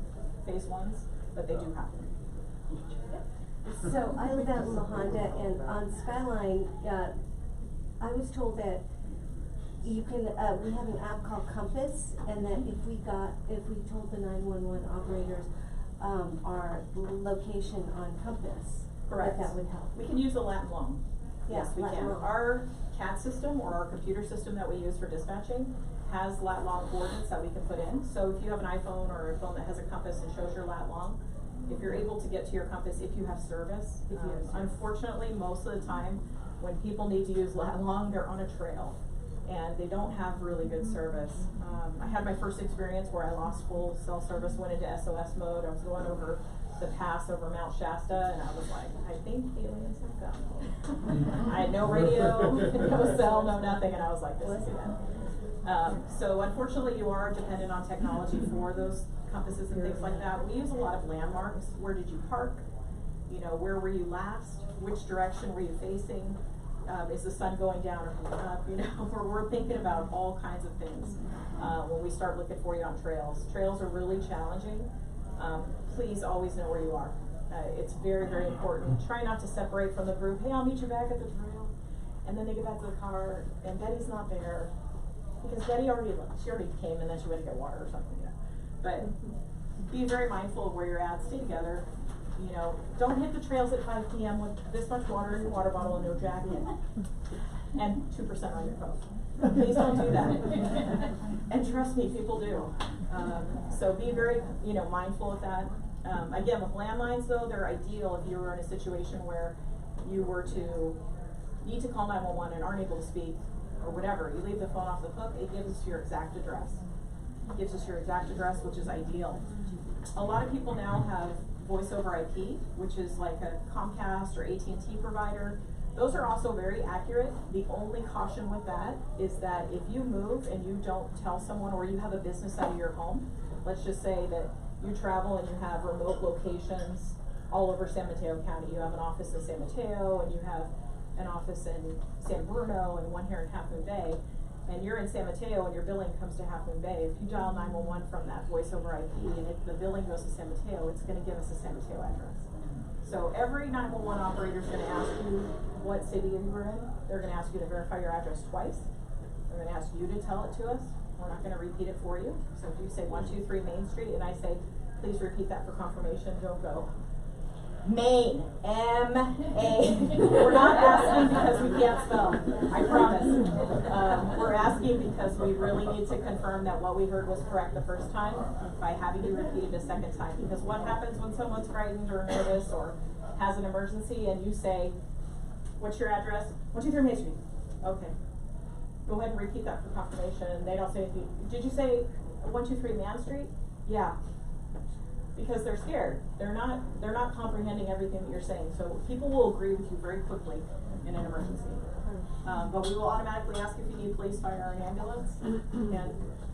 phase 1s, but they do happen. So I live out in La Honda, and on Skyline, I was told that you can, we have an app called Compass, and that if we told the 911 operators our location on Compass, Correct. that would help. We can use the lat long. Yeah, Yes, we lat can. long. Our CAD system or our computer system that we use for dispatching has lat long coordinates that we can put in. So if you have an iPhone or a phone that has a compass and shows your lat long, if you're able to get to your compass, if you have service, unfortunately, most of the time, when people need to use lat long, they're on a trail, and they don't have really good service. I had my first experience where I lost full cell service, went into SOS mode. I was going over the pass over Mount Shasta, and I was like, I think aliens have come. I had no radio, no cell, no nothing, and I was like, this is it. So unfortunately, you are dependent on technology for those compasses and things like that. We use a lot of landmarks. Where did you park? You know, where were you last? Which direction were you facing? Is the sun going down or coming up? You know, we're thinking about all kinds of things when we start looking for you on trails. Trails are really challenging. Please always know where you are. It's very, very important. Try not to separate from the group. Hey, I'll meet you back at the trail. And then they get back to the car, and Betty's not there. Because Betty already came, and then she went to get water or something. You know. But be very mindful of where you're at. Stay together. You know, don't hit the trails at 5 p.m. with this much water in your water bottle and no jacket, and 2% on your phone. Please don't do that. And trust me, people do. So be very, mindful of that. Again, with landlines though, they're ideal if you were in a situation where you were to need to call 911 and aren't able to speak or whatever. You leave the phone off the hook, it gives us your exact address. It gives us your exact address, which is ideal. A lot of people now have voice over IP, which is like a Comcast or AT&T provider. Those are also very accurate. The only caution with that is that if you move and you don't tell someone, or you have a business out of your home, let's just say that you travel and you have remote locations all over San Mateo County. You have an office in San Mateo, and you have an office in San Bruno, and one here in Half Moon Bay, and you're in San Mateo and your billing comes to Half Moon Bay. If you dial 911 from that voice over IP and if the billing goes to San Mateo, it's going to give us a San Mateo address. So every 911 operator is going to ask you what city you were in. They're going to ask you to verify your address twice. They're going to ask you to tell it to us. We're not going to repeat it for you. So if you say 123 Main Street and I say, please repeat that for confirmation, don't go, Maine, M-A. We're not asking because we can't spell, I promise. We're asking because we really need to confirm that what we heard was correct the first time by having you repeat it a second time. Because what happens when someone's frightened or nervous or has an emergency and you say, what's your address? 123 Main Street. Okay. Go ahead and repeat that for confirmation. And they don't say anything. Did you say 123 Main Street? Yeah. Because they're scared. They're not comprehending everything that you're saying. So people will agree with you very quickly in an emergency. But we will automatically ask if you need police, fire, or an ambulance. And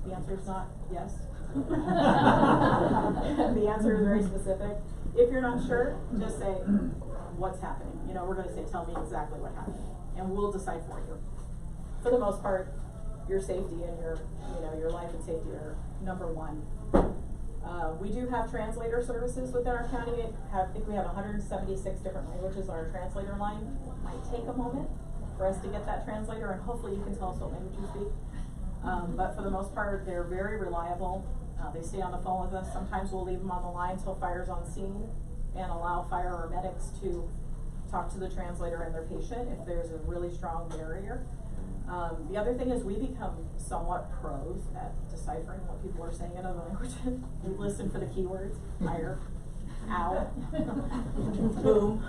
the answer is not yes. The answer is very specific. If you're not sure, just say what's happening. We're going to say, tell me exactly what happened, and we'll decide for you. For the most part, your safety and your life and safety are number one. We do have translator services within our county. I think we have 176 different languages on our translator line. It might take a moment for us to get that translator, and hopefully you can tell us what language you speak. But for the most part, they're very reliable. They stay on the phone with us. Sometimes we'll leave them on the line until fire's on scene and allow fire or medics to talk to the translator and their patient if there's a really strong barrier. The other thing is we become somewhat pros at deciphering what people are saying in other languages. We listen for the keywords, fire, ow, boom,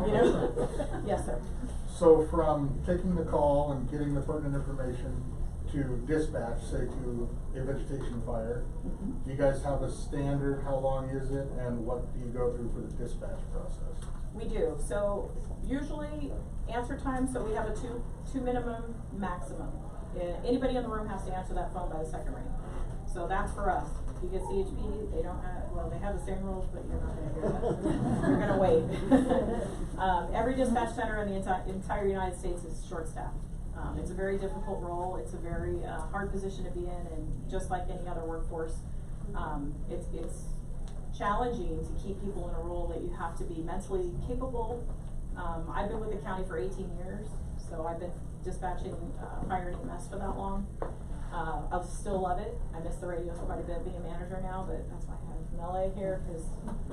you know? Yes, sir. So from taking the call and getting the pertinent information to dispatch, say to a vegetation fire, do you guys have a standard? How long is it, and what do you go through for the dispatch process? We do. So usually answer time, so we have a two minimum maximum. Anybody in the room has to answer that phone by the second ring. So that's for us. If you get CHP, they don't have, well, they have the same rules, but you're not gonna hear that. You're gonna wait. Every dispatch center in the entire United States is short-staffed. It's a very difficult role. It's a very hard position to be in, and just like any other workforce, it's challenging to keep people in a role that you have to be mentally capable. I've been with the county for 18 years, so I've been dispatching fire and EMS for that long. I still love it. I miss the radios quite a bit being a manager now, but that's why I have Mele here, because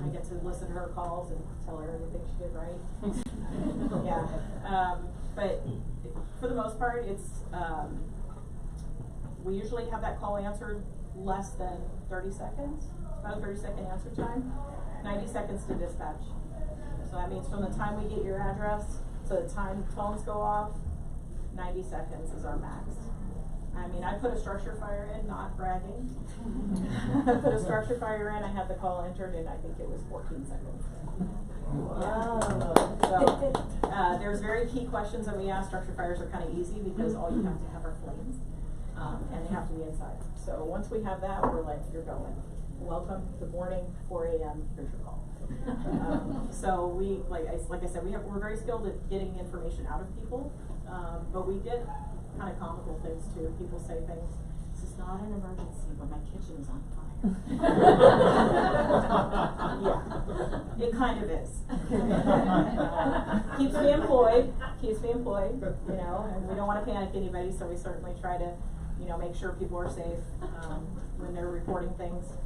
I get to listen to her calls and tell her everything she did right. Yeah, but for the most part, it's we usually have that call answered less than 30 seconds. About a 30-second answer time, 90 seconds to dispatch. So that means from the time we get your address to the time phones go off, 90 seconds is our max. I mean, I put a structure fire in, not bragging. I put a structure fire in, I had the call entered, and I think it was 14 seconds. Wow. So, there's very key questions that we ask. Structure fires are kind of easy because all you have to have are flames, and they have to be inside. So once we have that, we're like, you're going. Welcome, good morning, 4 a.m., here's your call. So we, like I said, we're very skilled at getting information out of people, but we get kind of comical things too. People say things, this is not an emergency, but my kitchen is on fire. Yeah, it kind of is. Keeps me employed, you know, and we don't want to panic anybody, so we certainly try to, you know, make sure people are safe when they're reporting things.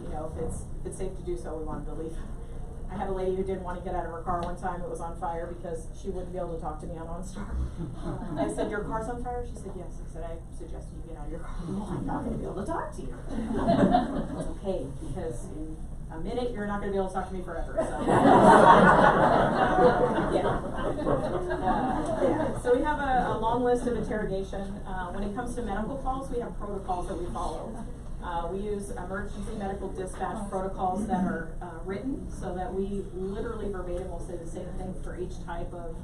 You know, if it's safe to do so, we want them to leave. I had a lady who didn't want to get out of her car one time. It was on fire because she wouldn't be able to talk to me on OnStar. I said, your car's on fire? She said, yes. I said, I suggest you get out of your car. No, I'm not going to be able to talk to you. It's okay, because in a minute, you're not going to be able to talk to me forever. So, yeah. So we have a long list of interrogation. When it comes to medical calls, we have protocols that we follow. We use emergency medical dispatch protocols that are written so that we literally verbatim will say the same thing for each type of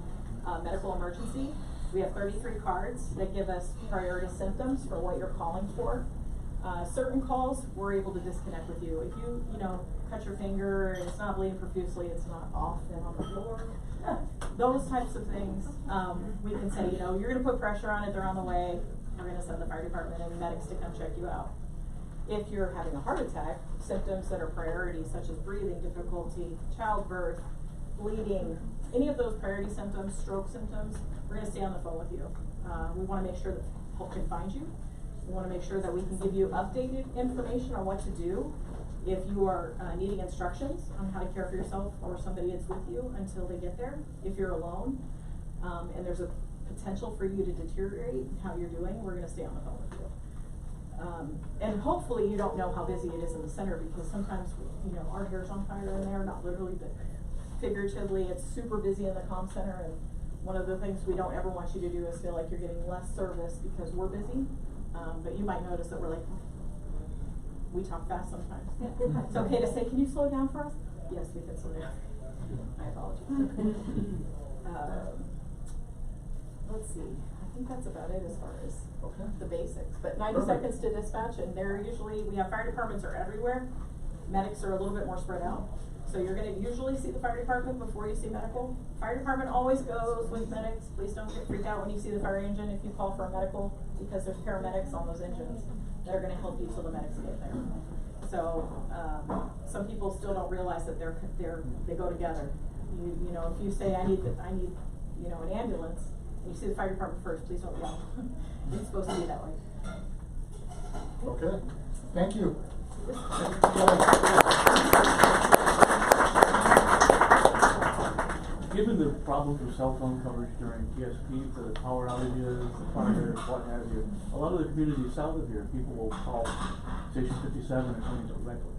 medical emergency. We have 33 cards that give us priority symptoms for what you're calling for. Certain calls, we're able to disconnect with you. If you know, cut your finger and it's not bleeding profusely, it's not off and on the floor. Those types of things, we can say, you know, you're going to put pressure on it, they're on the way, we're going to send the fire department and medics to come check you out. If you're having a heart attack, symptoms that are priority, such as breathing difficulty, childbirth, bleeding, any of those priority symptoms, stroke symptoms, we're going to stay on the phone with you. We want to make sure that help can find you. We want to make sure that we can give you updated information on what to do if you are needing instructions on how to care for yourself or somebody that's with you until they get there. If you're alone and there's a potential for you to deteriorate how you're doing, we're going to stay on the phone with you. And hopefully you don't know how busy it is in the center, because sometimes, you know, our hair's on fire in there, not literally, but figuratively, it's super busy in the comm center, and one of the things we don't ever want you to do is feel like you're getting less service because we're busy. But you might notice that we're like, we talk fast sometimes. It's okay to say, can you slow down for us? Yes, we can slow down. I apologize. Let's see. I think that's about it as far as the basics. But 90 seconds to dispatch, and they're usually, we have fire departments are everywhere. Medics are a little bit more spread out. So you're going to usually see the fire department before you see medical. Fire department always goes with medics. Please don't get freaked out when you see the fire engine if you call for a medical, because there's paramedics on those engines that are going to help you till the medics get there. So some people still don't realize that they go together. You know, if you say I need you know, an ambulance, and you see the fire department first, please don't yell. It's supposed to be that way. Okay, thank you. Given problems with cell phone coverage during PSP, the power outages, the fires, what have you. A lot of the communities south of here, people will call Station 57 and coming directly.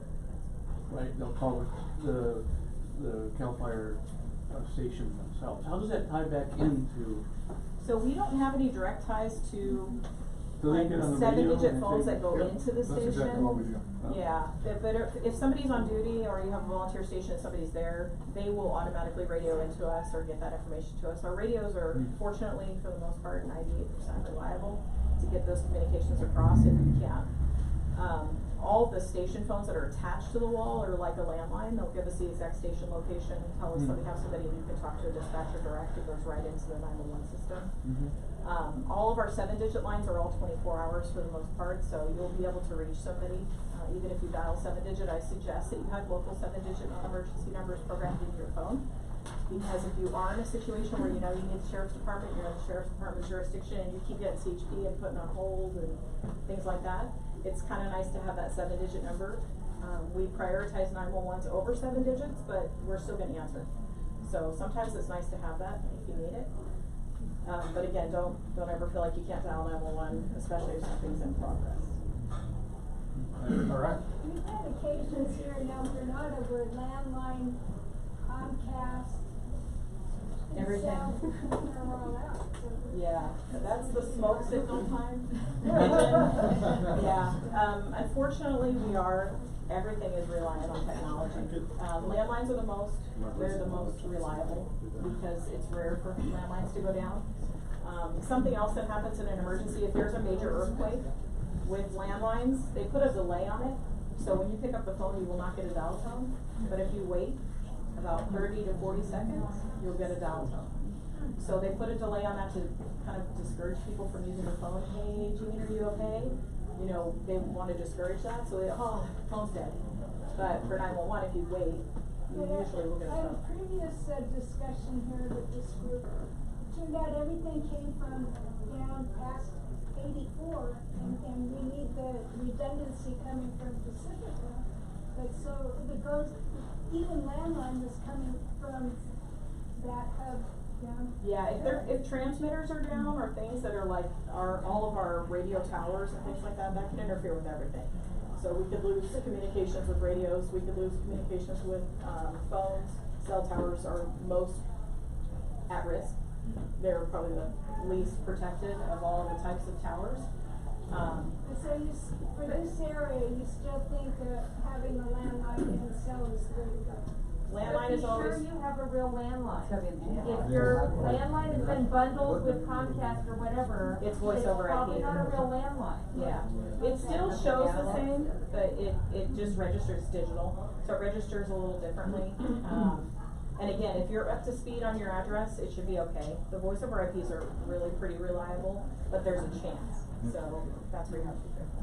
Right? They'll call the CAL FIRE station themselves. How does that tie back into? So we don't have any direct ties to Do they like get on the radio 7-digit and phones say- that go Yep, into the station. That's exactly what we do. Yeah, but if somebody's on duty or you have a volunteer station and somebody's there, they will automatically radio into us or get that information to us. Our radios are fortunately, for the most part, 98% reliable to get those communications across if you can't. All of the station phones that are attached to the wall are like a landline. They'll give us the exact station location and tell us that we have somebody you can talk to a dispatcher direct. It goes right into the 911 system. All of our 7-digit lines are all 24 hours for the most part, so you'll be able to reach somebody. Even if you dial 7-digit, I suggest that you have local 7-digit emergency numbers programmed into your phone. Because if you are in a situation where you know you need the sheriff's department, you're in the sheriff's department's jurisdiction, and you keep getting CHP and putting on hold and things like that, it's kind of nice to have that 7-digit number. We prioritize 911s over 7 digits, but we're still going to answer. So sometimes it's nice to have that if you need it. But again, don't ever feel like you can't dial 911, especially if something's in progress. All right. We've had occasions here in El Granada where landline, Comcast, Everything. are all out. So Yeah, that's the smoke signal time. Yeah, unfortunately, everything is reliant on technology. Landlines are they're the most reliable because it's rare for landlines to go down. Something else that happens in an emergency, if there's a major earthquake with landlines, they put a delay on it. So when you pick up the phone, you will not get a dial tone. But if you wait about 30 to 40 seconds, you'll get a dial tone. So they put a delay on that to kind of discourage people from using the phone. Hey, Jean, are you okay? You know, they want to discourage that, so phone's dead. But for 911, if you wait, you usually will get a I had phone. a previous discussion here with this group. It turned out everything came from down past 84, and we need the redundancy coming from Pacifica. But so if it goes, even landline is coming from that hub down. Yeah, if transmitters are down or things that are like all of our radio towers and things like that can interfere with everything. So we could lose communications with radios, we could lose communications with phones. Cell towers are most at risk. They're probably the least protected of all of the types of towers. So for this area, you still think having a landline and cell is the way to go? Landline is always. Be sure you have a real landline. If your landline has been bundled with Comcast or whatever, It's voice over IP. probably not a real landline. Yeah, it still shows the same, but it just registers digital, so it registers a little differently. And again, if you're up to speed on your address, it should be okay. The voice over IPs are really pretty reliable, but there's a chance, so that's where you have to be careful.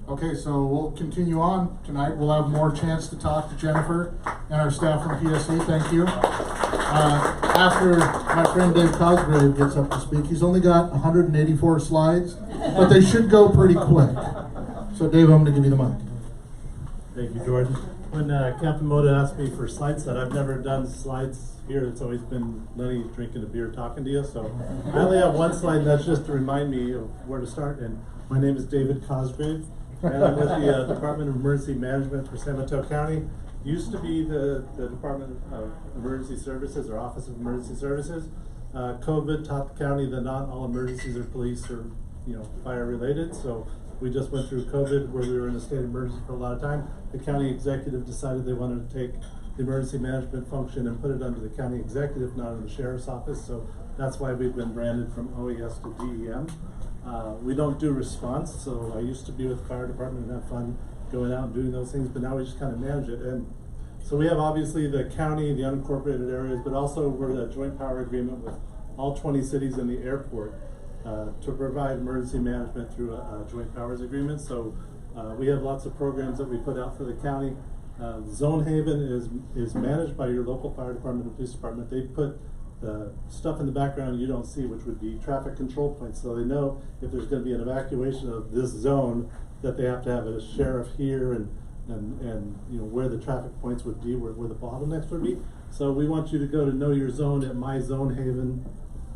Okay, so we'll continue on tonight. We'll have more chance to talk to Jennifer and our staff from PSC. Thank you. After my friend Dave Cosgrave gets up to speak, he's only got 184 slides, but they should go pretty quick. So Dave, I'm going to give you the mic. Thank you, Jordan. When Captain Motta asked me for slide set, I've never done slides here. It's always been Lenny drinking a beer talking to you. So I only have one slide, and that's just to remind me of where to start. And my name is David Cosgrave, and I'm with the Department of Emergency Management for San Mateo County. Used to be the Department of Emergency Services or Office of Emergency Services. COVID taught the county that not all emergencies or police are, fire related. So we just went through COVID where we were in a state of emergency for a lot of time. The county executive decided they wanted to take the emergency management function and put it under the county executive, not under the sheriff's office. So that's why we've been branded from OES to DEM. We don't do response, so I used to be with the fire department and have fun going out and doing those things, but now we just kind of manage it. And so we have obviously the county, the unincorporated areas, but also we're in a joint power agreement with all 20 cities in the airport to provide emergency management through a joint powers agreement. So we have lots of programs that we put out for the county. Zone Haven is managed by your local fire department and police department. They put the stuff in the background you don't see, which would be traffic control points. So they know if there's going to be an evacuation of this zone that they have to have a sheriff here and where the traffic points would be, where the bottlenecks would be. So we want you to go to Know Your Zone at myzonehaven,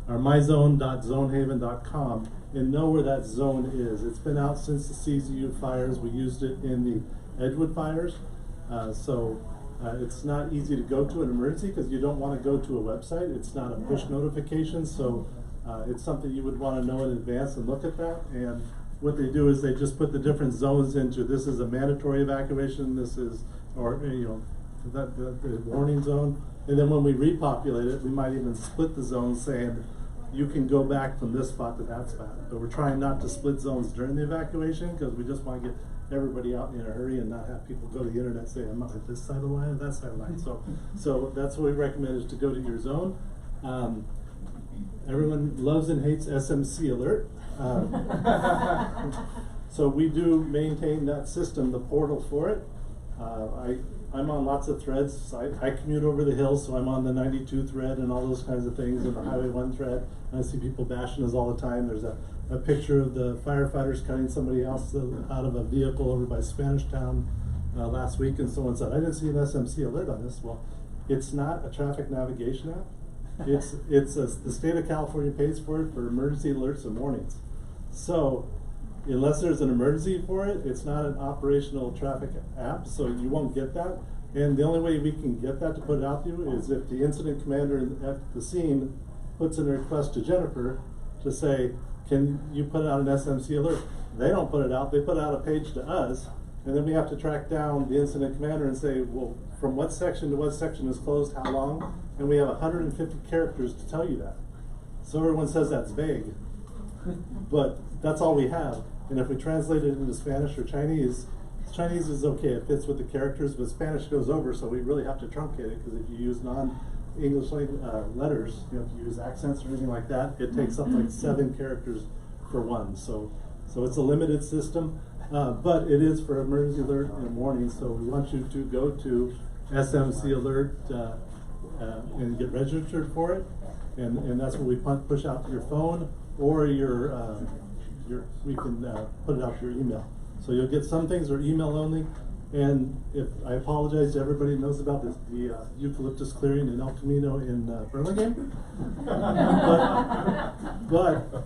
or myzone.zonehaven.com, and know where that zone is. It's been out since the CZU fires. We used it in the Edgewood fires. It's not easy to go to an emergency because you don't want to go to a website. It's not a push notification, so it's something you would want to know in advance and look at that. And what they do is they just put the different zones into, this is a mandatory evacuation, this is, or the warning zone. And then when we repopulate it, we might even split the zones, saying you can go back from this spot to that spot. But we're trying not to split zones during the evacuation because we just want to get everybody out in a hurry and not have people go to the internet and say, I'm not at this side of the line or that side of the line. So that's what we recommend, is to go to your zone. Everyone loves and hates SMC alert. So we do maintain that system, the portal for it. I'm on lots of threads. I commute over the hills, so I'm on the 92 thread and all those kinds of things, and the Highway 1 thread. I see people bashing us all the time. There's a picture of the firefighters cutting somebody else out of a vehicle over by Spanish Town last week, and someone said, I didn't see an SMC alert on this. Well, it's not a traffic navigation app. The state of California pays for it for emergency alerts and warnings. So unless there's an emergency for it, it's not an operational traffic app, so you won't get that. And the only way we can get that to put it out to you is if the incident commander at the scene puts in a request to Jennifer to say, can you put out an SMC alert? They don't put it out, they put out a page to us, and then we have to track down the incident commander and say, well, from what section to what section is closed, how long? And we have 150 characters to tell you that. So everyone says that's vague, but that's all we have. And if we translate it into Spanish or Chinese, Chinese is okay, it fits with the characters, but Spanish goes over, so we really have to truncate it, because if you use non-English letters, you have to use accents or anything like that, it takes up like 7 characters for one. So it's a limited system, but it is for emergency alert and warning, so we want you to go to SMC Alert and get registered for it, and that's what we push out to your phone, or we can put it out to your email. So you'll get some things are email only, and I apologize to everybody who knows about the eucalyptus clearing in El Camino in Burlingame, but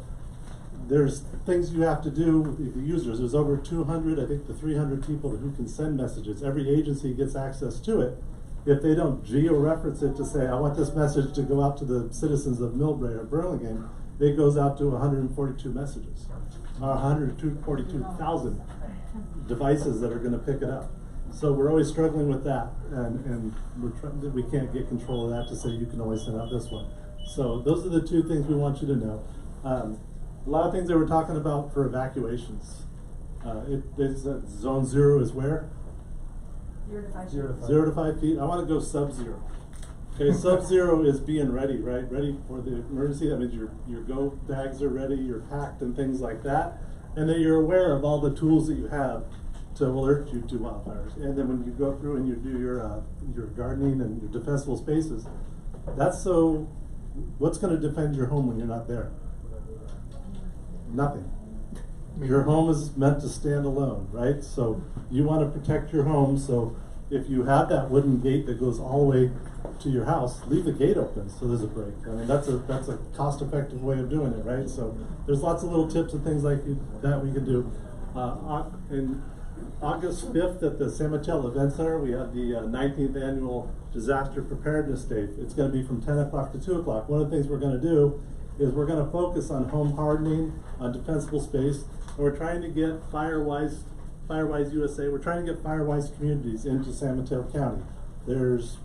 there's things you have to do with the users. There's over 200, I think, to 300 people who can send messages. Every agency gets access to it. If they don't geo-reference it to say, I want this message to go out to the citizens of Millbrae or Burlingame, it goes out to 142 messages, 142,000 devices that are going to pick it up. So we're always struggling with that, and we can't get control of that to say you can always send out this one. So those are the 2 things we want you to know. A lot of things that we're talking about for evacuations. Zone 0 is where? 0 to 5 feet. 0 to 5 feet. I want to go sub-zero. Okay, sub-zero is being ready, right? Ready for the emergency. That means your go bags are ready, you're packed and things like that. And then you're aware of all the tools that you have to alert you to wildfires. And then when you go through and you do your gardening and your defensible spaces, that's so, what's going to defend your home when you're not there? Nothing. Your home is meant to stand alone, right? So you want to protect your home, so if you have that wooden gate that goes all the way to your house, leave the gate open so there's a break. I mean, that's a cost-effective way of doing it, right? So there's lots of little tips and things like that we can do. In August 5th at the San Mateo Event Center, we have the 19th annual Disaster Preparedness Day. It's going to be from 10 o'clock to 2 o'clock. One of the things we're going to do is we're going to focus on home hardening, on defensible space, and we're trying to get Firewise USA, we're trying to get Firewise communities into San Mateo County. There's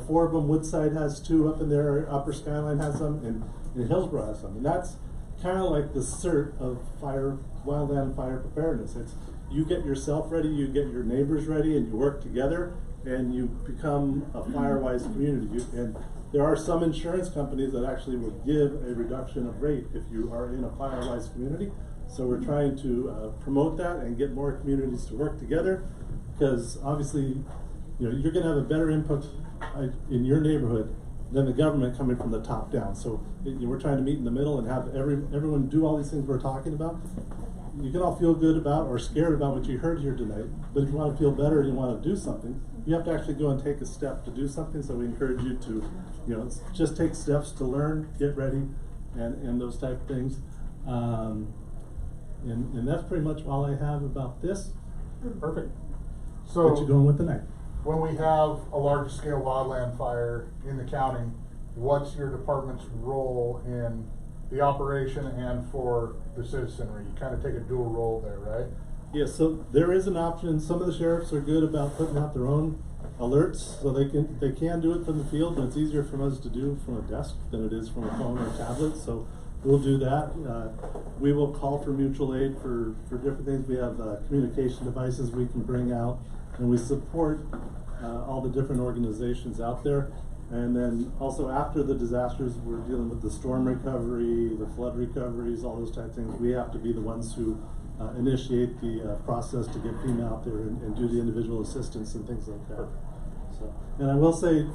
4 of them. Woodside has 2 up in there, Upper Skyline has some, and Hillsborough has some. And that's kind of like the CERT of wildland fire preparedness. It's you get yourself ready, you get your neighbors ready, and you work together, and you become a Firewise community. And there are some insurance companies that actually will give a reduction of rate if you are in a Firewise community. So we're trying to promote that and get more communities to work together, because obviously, you're going to have a better input in your neighborhood than the government coming from the top down. So we're trying to meet in the middle and have everyone do all these things we're talking about. you can all feel good about or scared about what you heard here tonight, but if you want to feel better and you want to do something, you have to actually go and take a step to do something. So we encourage you to, just take steps to learn, get ready, and those type of things. And that's pretty much all I have about this. Perfect. What you going with tonight? When we have a large scale wildland fire in the county, what's your department's role in the operation and for the citizenry? You kind of take a dual role there, right? Yeah, so there is an option. Some of the sheriffs are good about putting out their own alerts, so they can do it from the field, but it's easier for us to do from a desk than it is from a phone or tablet. So we'll do that. We will call for mutual aid for different things. We have communication devices we can bring out, and we support all the different organizations out there. And then also after the disasters, we're dealing with the storm recovery, the flood recoveries, all those type of things. We have to be the ones who initiate the process to get FEMA out there and do the individual assistance and things like that. So, and I will say,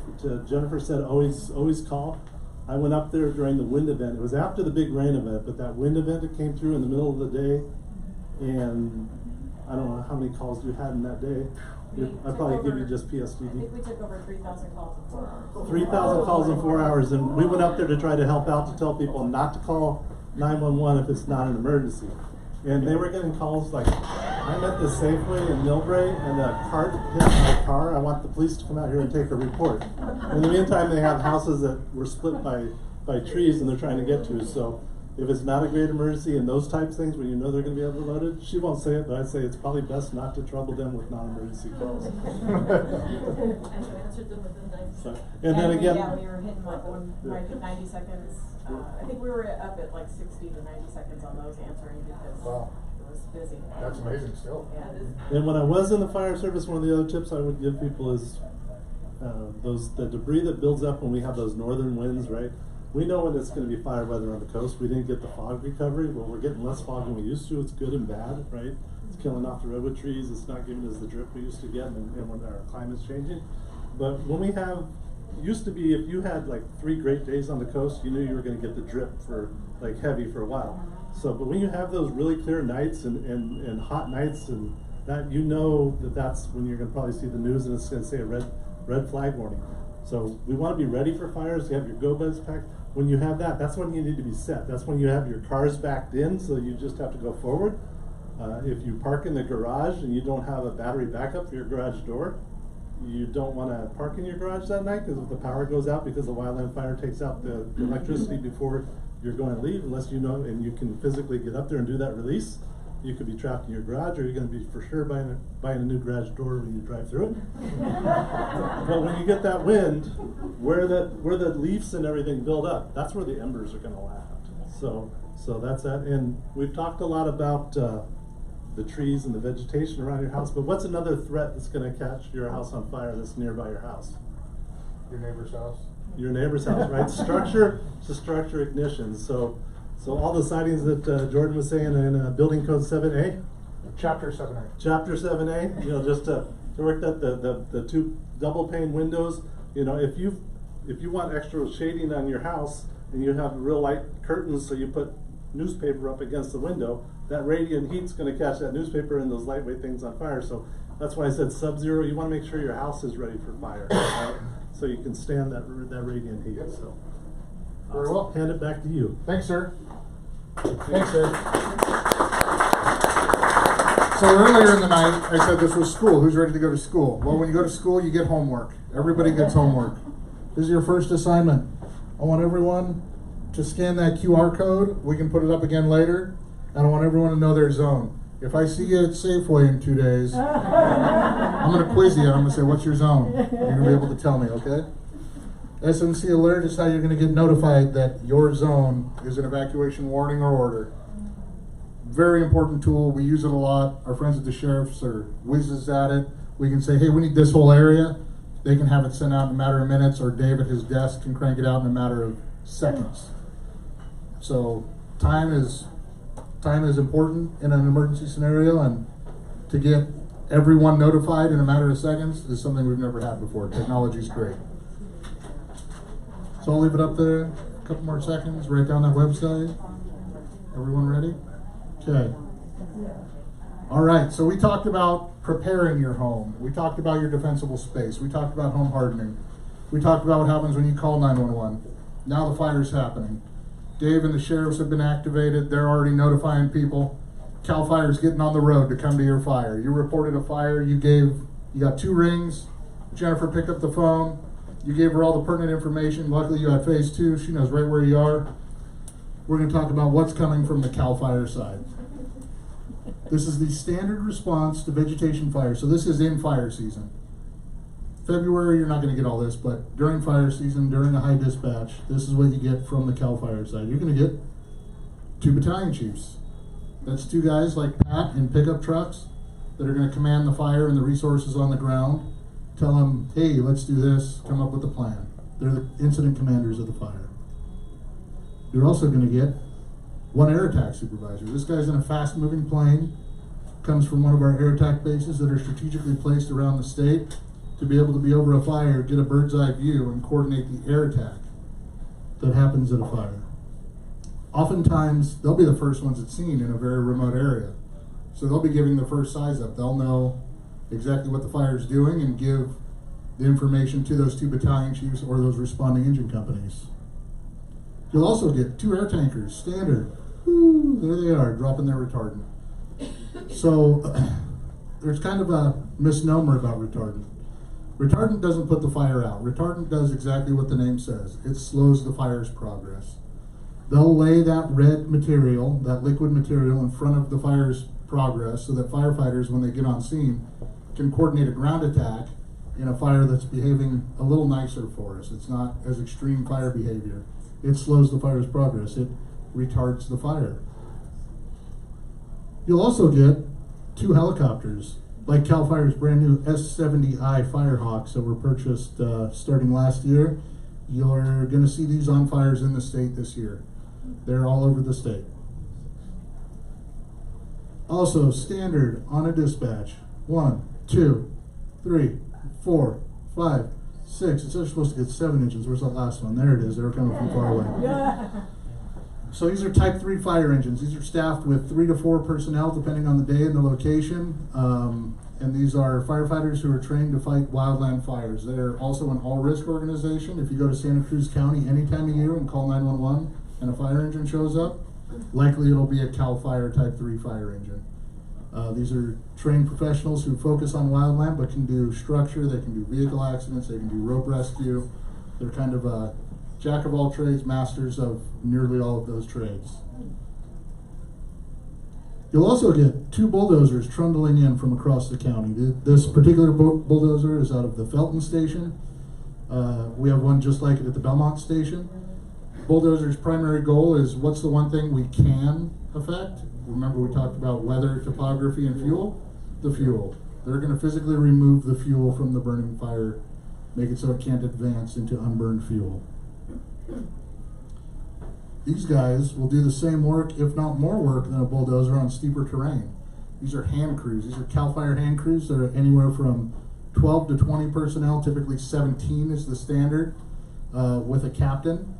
Jennifer said always call. I went up there during the wind event. It was after the big rain event, but that wind event that came through in the middle of the day, and I don't know how many calls you had in that day. I'd probably give you just PSTD. I think we took over 3,000 calls in 4 hours. 3,000 calls in 4 hours, and we went up there to try to help out, to tell people not to call 911 if it's not an emergency. And they were getting calls like, I'm at the Safeway in Millbrae, and a cart hit my car. I want the police to come out here and take a report. In the meantime, they have houses that were split by trees, and they're trying to get to. So if it's not a great emergency and those types of things where you know they're going to be overloaded, she won't say it, but I'd say it's probably best not to trouble them with non-emergency calls. And you answered them within 90 seconds. And then again, yeah, we were hitting like 90 seconds. I think we were up at like 60 to 90 seconds on those answering because it was busy. That's amazing still. Yeah. and when I was in the fire service, one of the other tips I would give people is the debris that builds up when we have those northern winds, right? We know when it's going to be fire weather on the coast. We didn't get the fog recovery. Well, we're getting less fog than we used to. It's good and bad, right? It's killing off the redwood trees. It's not giving us the drip we used to get, and when our climate's changing. But when we have, used to be, if you had like 3 great days on the coast, you knew you were going to get the drip for like heavy for a while. So, but when you have those really clear nights and hot nights, and that, you know that's when you're going to probably see the news and it's going to say a red flag warning. So we want to be ready for fires. You have your go beds packed. When you have that, that's when you need to be set. That's when you have your cars backed in, so you just have to go forward. If you park in the garage and you don't have a battery backup for your garage door, you don't want to park in your garage that night, because if the power goes out because the wildland fire takes out the electricity before you're going to leave, unless you know and you can physically get up there and do that release, you could be trapped in your garage, or you're going to be for sure buying a new garage door when you drive through it. But when you get that wind, where the leaves and everything build up, that's where the embers are going to land. So that's that. And we've talked a lot about the trees and the vegetation around your house, but what's another threat that's going to catch your house on fire that's nearby your house? Your neighbor's house. Your neighbor's house, right? Structure to structure ignition. So all the sightings that Jordan was saying in Building Code 7A? Chapter 7A. Chapter 7A, just to work that, the 2 double pane windows, if you want extra shading on your house and you have real light curtains, so you put newspaper up against the window, that radiant heat's going to catch that newspaper and those lightweight things on fire. So that's why I said sub-zero. You want to make sure your house is ready for fire, right? So you can stand that radiant heat. So very well. Hand it back to you. Thanks, sir. Thanks, sir. So earlier in the night, I said this was school. Who's ready to go to school? Well, when you go to school, you get homework. Everybody gets homework. This is your first assignment. I want everyone to scan that QR code. We can put it up again later. And I want everyone to know their zone. If I see you at Safeway in 2 days, I'm going to quiz you. I'm going to say, what's your zone? You're going to be able to tell me, okay? SMC alert is how you're going to get notified that your zone is an evacuation warning or order. Very important tool. We use it a lot. Our friends at the sheriff's are whizzes at it. We can say, hey, we need this whole area. They can have it sent out in a matter of minutes, or Dave at his desk can crank it out in a matter of seconds. So time is important in an emergency scenario, and to get everyone notified in a matter of seconds is something we've never had before. Technology is great. So I'll leave it up there a couple more seconds, write down that website. Everyone ready? Okay. All right, so we talked about preparing your home. We talked about your defensible space. We talked about home hardening. We talked about what happens when you call 911. Now the fire's happening. Dave and the sheriffs have been activated. They're already notifying people. CAL FIRE's getting on the road to come to your fire. You reported a fire. You got 2 rings. Jennifer picked up the phone. You gave her all the pertinent information. Luckily, you had phase 2. She knows right where you are. We're going to talk about what's coming from the CAL FIRE side. This is the standard response to vegetation fire. So this is in fire season. February, you're not going to get all this, but during fire season, during a high dispatch, this is what you get from the CAL FIRE side. You're going to get 2 battalion chiefs. That's 2 guys like Pat in pickup trucks that are going to command the fire and the resources on the ground. Tell them, hey, let's do this, come up with a plan. They're the incident commanders of the fire. You're also going to get 1 air attack supervisor. This guy's in a fast moving plane, comes from one of our air attack bases that are strategically placed around the state to be able to be over a fire, get a bird's eye view, and coordinate the air attack that happens at a fire. Oftentimes, they'll be the first ones at scene in a very remote area. So they'll be giving the first size up. They'll know exactly what the fire is doing and give the information to those 2 battalion chiefs or those responding engine companies. You'll also get 2 air tankers, standard. Woo, there they are, dropping their retardant. So there's kind of a misnomer about retardant. Retardant doesn't put the fire out. Retardant does exactly what the name says. It slows the fire's progress. They'll lay that red material, that liquid material, in front of the fire's progress so that firefighters, when they get on scene, can coordinate a ground attack in a fire that's behaving a little nicer for us. It's not as extreme fire behavior. It slows the fire's progress. It retards the fire. You'll also get 2 helicopters, like CAL FIRE's brand new S-70I Firehawks that were purchased starting last year. You're going to see these on fires in the state this year. They're all over the state. Also, standard on a dispatch. 1, 2, 3, 4, 5, 6. It's supposed to get 7 engines. Where's that last one? There it is. They were coming from far away. So these are type 3 fire engines. These are staffed with 3 to 4 personnel depending on the day and the location. And these are firefighters who are trained to fight wildland fires. They're also an all-risk organization. If you go to Santa Cruz County any time of year and call 911 and a fire engine shows up, likely it'll be a CAL FIRE type 3 fire engine. These are trained professionals who focus on wildland but can do structure, they can do vehicle accidents, they can do rope rescue. They're kind of a jack of all trades, masters of nearly all of those trades. You'll also get 2 bulldozers trundling in from across the county. This particular bulldozer is out of the Felton station. We have one just like it at the Belmont station. Bulldozer's primary goal is what's the one thing we can affect? Remember we talked about weather, topography, and fuel? The fuel. They're going to physically remove the fuel from the burning fire, make it so it can't advance into unburned fuel. These guys will do the same work, if not more work, than a bulldozer on steeper terrain. These are hand crews. These are CAL FIRE hand crews that are anywhere from 12 to 20 personnel. Typically 17 is the standard with a captain.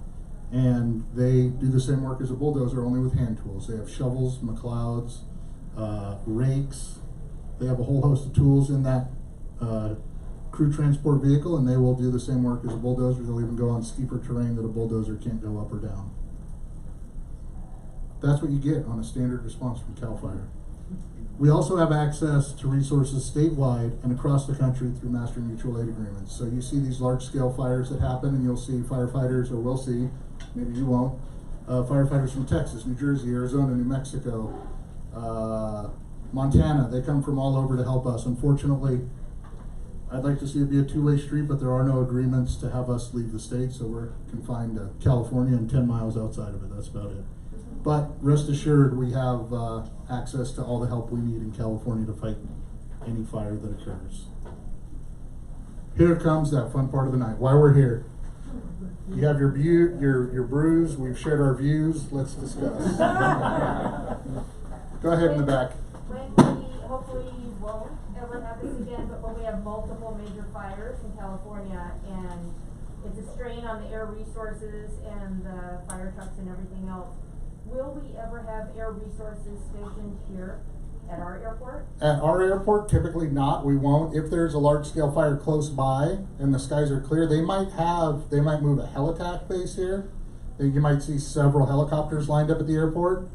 And they do the same work as a bulldozer, only with hand tools. They have shovels, McLeods, rakes. They have a whole host of tools in that crew transport vehicle, and they will do the same work as a bulldozer. They'll even go on steeper terrain that a bulldozer can't go up or down. That's what you get on a standard response from CAL FIRE. We also have access to resources statewide and across the country through master mutual aid agreements. So you see these large-scale fires that happen, and you'll see firefighters, or will see, maybe you won't, firefighters from Texas, New Jersey, Arizona, New Mexico, Montana. They come from all over to help us. Unfortunately, I'd like to see it be a 2-way street, but there are no agreements to have us leave the state, so we're confined to California and 10 miles outside of it. That's about it. But rest assured, we have access to all the help we need in California to fight any fire that occurs. Here comes that fun part of the night. Why we're here. You have your brews. We've shared our views. Let's discuss. Go ahead in the back. When we hopefully won't ever have this again, but when we have multiple major fires in California and it's a strain on the air resources and the fire trucks and everything else, will we ever have air resources stationed here at our airport? At our airport, typically not, we won't. If there's a large scale fire close by and the skies are clear, they might move a helitack base here. You might see several helicopters lined up at the airport.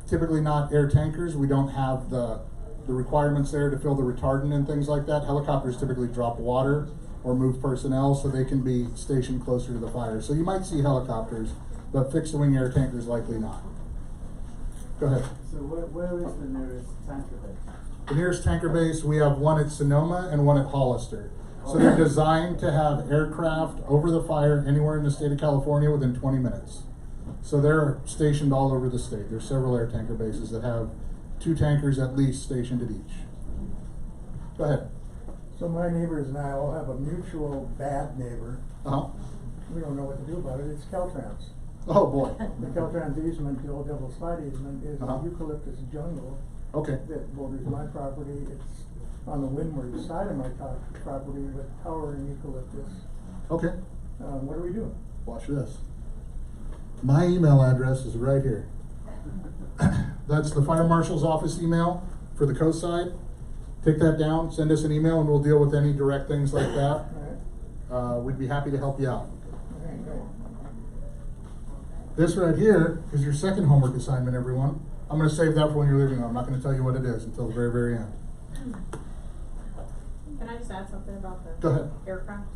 Typically not air tankers, we don't have the requirements there to fill the retardant and things like that. Helicopters typically drop water or move personnel so they can be stationed closer to the fire. So you might see helicopters, but fixed wing air tankers likely not. Go ahead. So where is the nearest tanker base? The nearest tanker base, we have one at Sonoma and one at Hollister. So they're designed to have aircraft over the fire anywhere in the state of California within 20 minutes. So they're stationed all over the state. There's several air tanker bases that have 2 tankers at least stationed at each. Go ahead. So my neighbors and I all have a mutual bad neighbor. Uh-huh. We don't know what to do about it. It's Caltrans. Oh boy. The Caltrans easement, the old Double Slide easement, is Uh-huh. a eucalyptus jungle Okay. that borders my property. It's on the windward side of my property with towering eucalyptus. Okay. What do we do? Watch this. My email address is right here. That's the fire marshal's office email for the Coastside. Take that down, send us an email, and we'll deal with any direct things like that. All right. We'd be happy to help you out. Okay, great. This right here is your second homework assignment, everyone. I'm going to save that for when you're leaving. I'm not going to tell you what it is until the very, very end. Can I just add something about the Go ahead. aircraft?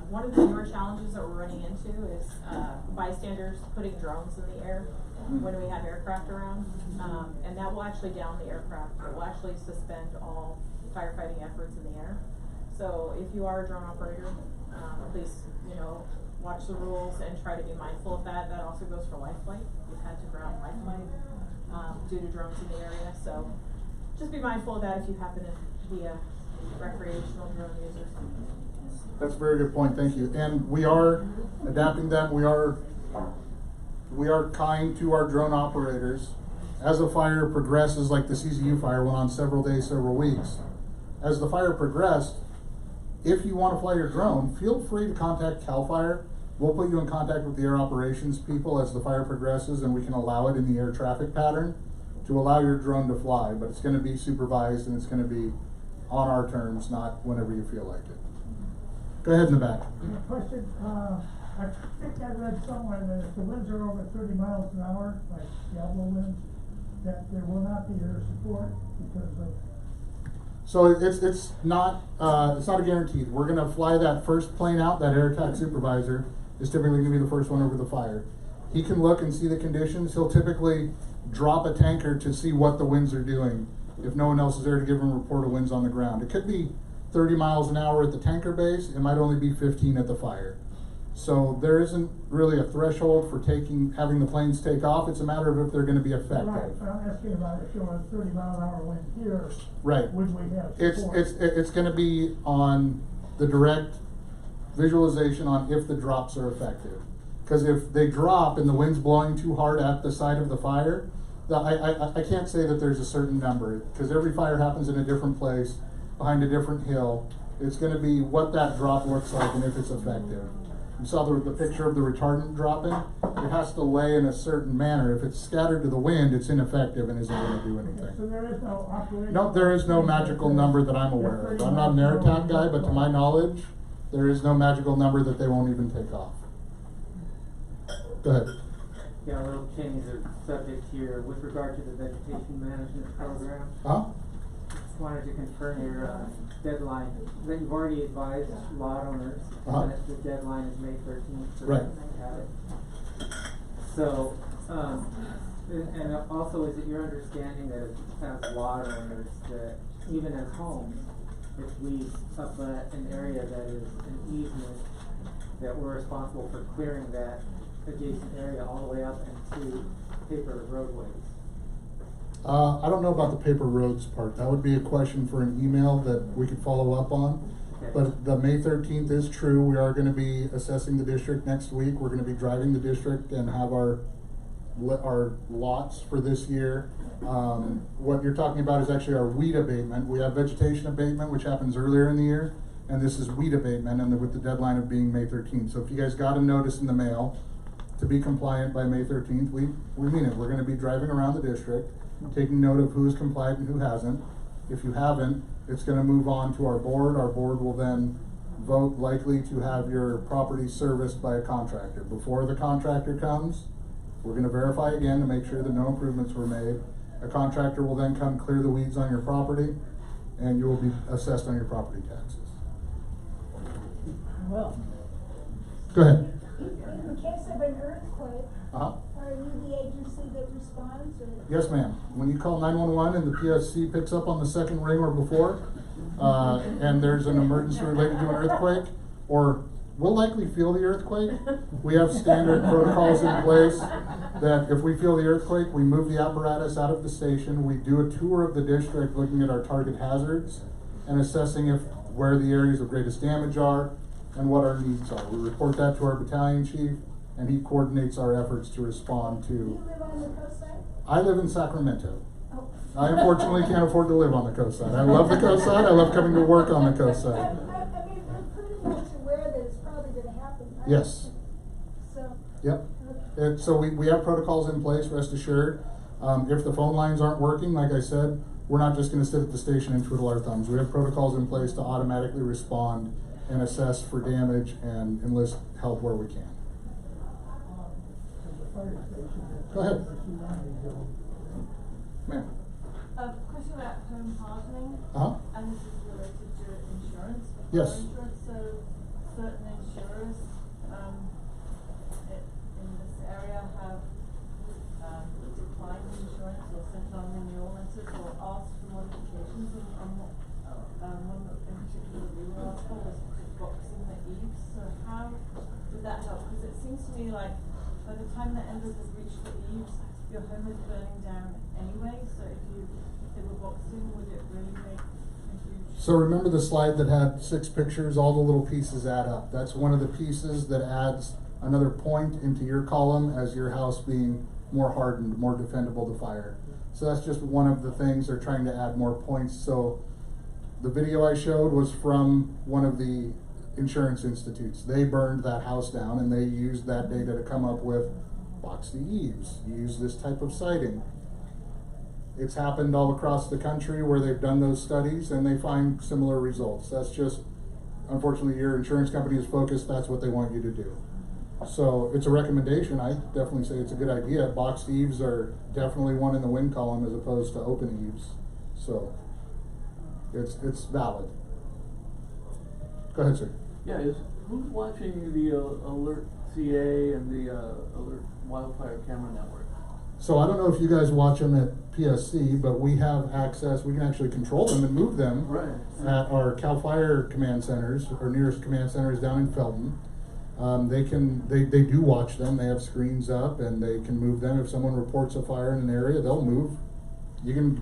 One of the newer challenges that we're running into is bystanders putting drones in the air when we have aircraft around, and that will actually down the aircraft. It will actually suspend all firefighting efforts in the air. So if you are a drone operator, please, watch the rules and try to be mindful of that. That also goes for life flight. We've had to ground life flight due to drones in the area. So just be mindful of that if you happen to be a recreational drone user. That's a very good point, thank you. And we are adapting that. We are kind to our drone operators. As the fire progresses, like the CZU fire went on several days, several weeks. As the fire progressed, if you want to fly your drone, feel free to contact CAL FIRE. We'll put you in contact with the air operations people as the fire progresses, and we can allow it in the air traffic pattern to allow your drone to fly. But it's going to be supervised and it's going to be on our terms, not whenever you feel like it. Go ahead in the back. Question, I think I read somewhere that if the winds are over 30 miles an hour, like Diablo winds, that there will not be air support because of... So it's not a guaranteed. We're gonna fly that first plane out. That air attack supervisor is typically gonna be the first one over the fire. He can look and see the conditions. He'll typically drop a tanker to see what the winds are doing. If no one else is there to give him a report of winds on the ground, it could be 30 miles an hour at the tanker base. It might only be 15 at the fire. So there isn't really a threshold for having the planes take off. It's a matter of if they're going to be effective. Right, but I'm asking about if you're on 30 mile an hour wind here, right. would we have support? It's going to be on the direct visualization on if the drops are effective. Because if they drop and the wind's blowing too hard at the side of the fire, I can't say that there's a certain number, because every fire happens in a different place, behind a different hill. It's going to be what that drop looks like and if it's effective. You saw the picture of the retardant dropping. It has to lay in a certain manner. If it's scattered to the wind, it's ineffective and isn't going to do anything. So there is no operation? No, there is no magical number that I'm aware of. I'm not an air attack guy, but to my knowledge, there is no magical number that they won't even take off. Go ahead. Yeah, a little change of subject here with regard to the vegetation management program. Just wanted to confirm your deadline that you've already advised lot owners that the deadline is May 13th. So right. Have it. So, and also, is it your understanding that as lot owners, that even as homes, if we sublet an area that is an easement, that we're responsible for clearing that adjacent area all the way up into paper roadways? I don't know about the paper roads part. That would be a question for an email that we could follow up on. Okay. But the May 13th is true. We are going to be assessing the district next week. We're going to be driving the district and have our lots for this year. What you're talking about is actually our weed abatement. We have vegetation abatement, which happens earlier in the year, and this is weed abatement, and with the deadline of being May 13th. So if you guys got a notice in the mail to be compliant by May 13th, we mean it. We're going to be driving around the district. taking note of who's complied and who hasn't. If you haven't, it's gonna move on to our board. Our board will then vote likely to have your property serviced by a contractor. Before the contractor comes, we're gonna verify again to make sure that no improvements were made. A contractor will then come clear the weeds on your property, and you will be assessed on your property taxes. Well. Go ahead. In case of an earthquake, Uh-huh. are you the agency that responds, or? Yes, ma'am. When you call 911 and the PSC picks up on the second ring or before, and there's an emergency related to an earthquake, or we'll likely feel the earthquake, we have standard protocols in place that if we feel the earthquake, we move the apparatus out of the station, we do a tour of the district looking at our target hazards and assessing where the areas of greatest damage are and what our needs are. We report that to our battalion chief, and he coordinates our efforts to respond to. Do you live on the coastside? I live in Sacramento. Oh. I unfortunately can't afford to live on the coastside. I love the coastside. I love coming to work on the coastside. I mean, we're pretty much aware that it's probably gonna happen, right? Yes. So. Yep. And so we have protocols in place, rest assured. If the phone lines aren't working, like I said, we're not just gonna sit at the station and twiddle our thumbs. We have protocols in place to automatically respond and assess for damage and enlist help where we can. Go ahead. Ma'am. Question about home hardening. Uh-huh. And this is related to insurance. Yes. Car insurance. So certain insurers in this area have declined insurance or sent on renewal letters or asked for modifications. And one in particular we were asked for was boxing the eaves. So how would that help? Because it seems to me like by the time the embers have reached the eaves, your home is burning down anyway. So if they were boxing, would it really make a huge? So remember the slide that had 6 pictures? All the little pieces add up. That's one of the pieces that adds another point into your column as your house being more hardened, more defendable to fire. So that's just one of the things. They're trying to add more points. So the video I showed was from one of the insurance institutes. They burned that house down and they used that data to come up with box the eaves, use this type of siding. It's happened all across the country where they've done those studies and they find similar results. That's just, unfortunately, your insurance company is focused, that's what they want you to do. So it's a recommendation. I definitely say it's a good idea. Boxed eaves are definitely one in the win column as opposed to open eaves. So it's valid. Go ahead, sir. Yeah, who's watching the Alert CA and the Alert Wildfire Camera Network? So I don't know if you guys watch them at PSC, but we have access, we can actually control them and move them at our CAL FIRE command centers, our nearest command centers down in Felton. They do watch them, they have screens up and they can move them. If someone reports a fire in an area, they'll move. You can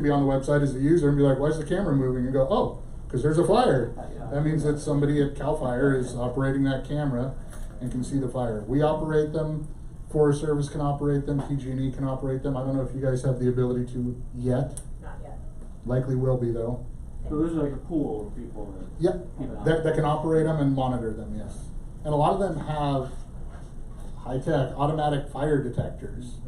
be on the website as a user and be like, why is the camera moving? And go, oh, because there's a fire. That means that somebody at CAL FIRE is operating that camera and can see the fire. We operate them, Forest Service can operate them, PG&E can operate them. I don't know if you guys have the ability to yet. Not yet. Likely will be though. So there's like a pool of people that can operate them and monitor them, yes. And a lot of them have high-tech automatic fire detectors.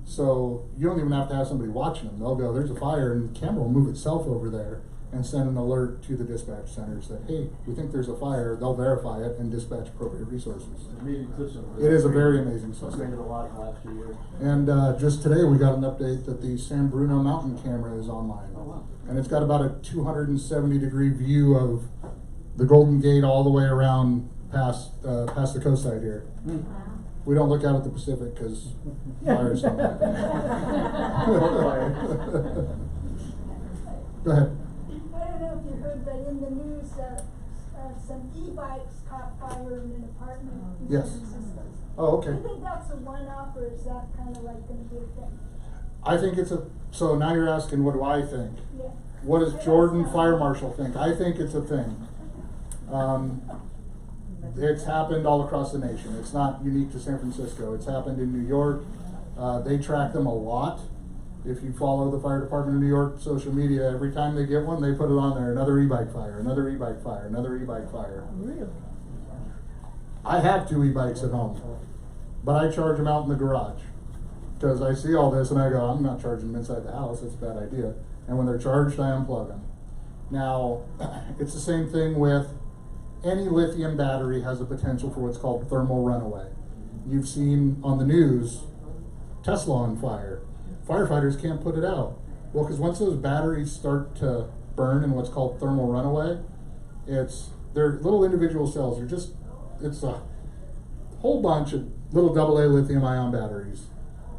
So you don't even have to have somebody watching them. They'll go, there's a fire, and the camera will move itself over there and send an alert to the dispatch centers that, hey, we think there's a fire. They'll verify it and dispatch appropriate resources. Amazing system. It is a very amazing system. Upgraded a lot in the last 2 years. And just today we got an update that the San Bruno mountain camera is online. Oh, wow. And it's got about a 270-degree view of the Golden Gate all the way around past the coastside here. We don't look out at the Pacific because fires don't happen. Go ahead. I don't know if you heard, but in the news, some e-bikes caught fire in an apartment. In Yes. San Francisco. Oh, okay. Do you think that's a one-off, or is that kind of like going to be a thing? I think it's so now you're asking, what do I think? Yeah. What does Jordan Fire Marshal think? I think it's a thing. It's happened all across the nation. It's not unique to San Francisco. It's happened in New York. They track them a lot. If you follow the fire department of New York social media, every time they get one, they put it on there. Another e-bike fire, another e-bike fire, another e-bike fire. Really? I have 2 e-bikes at home, but I charge them out in the garage. Because I see all this and I go, I'm not charging them inside the house, that's a bad idea. And when they're charged, I unplug them. Now, it's the same thing with any lithium battery has a potential for what's called thermal runaway. You've seen on the news, Tesla on fire. Firefighters can't put it out. Well, because once those batteries start to burn in what's called thermal runaway, they're little individual cells. It's a whole bunch of little AA lithium ion batteries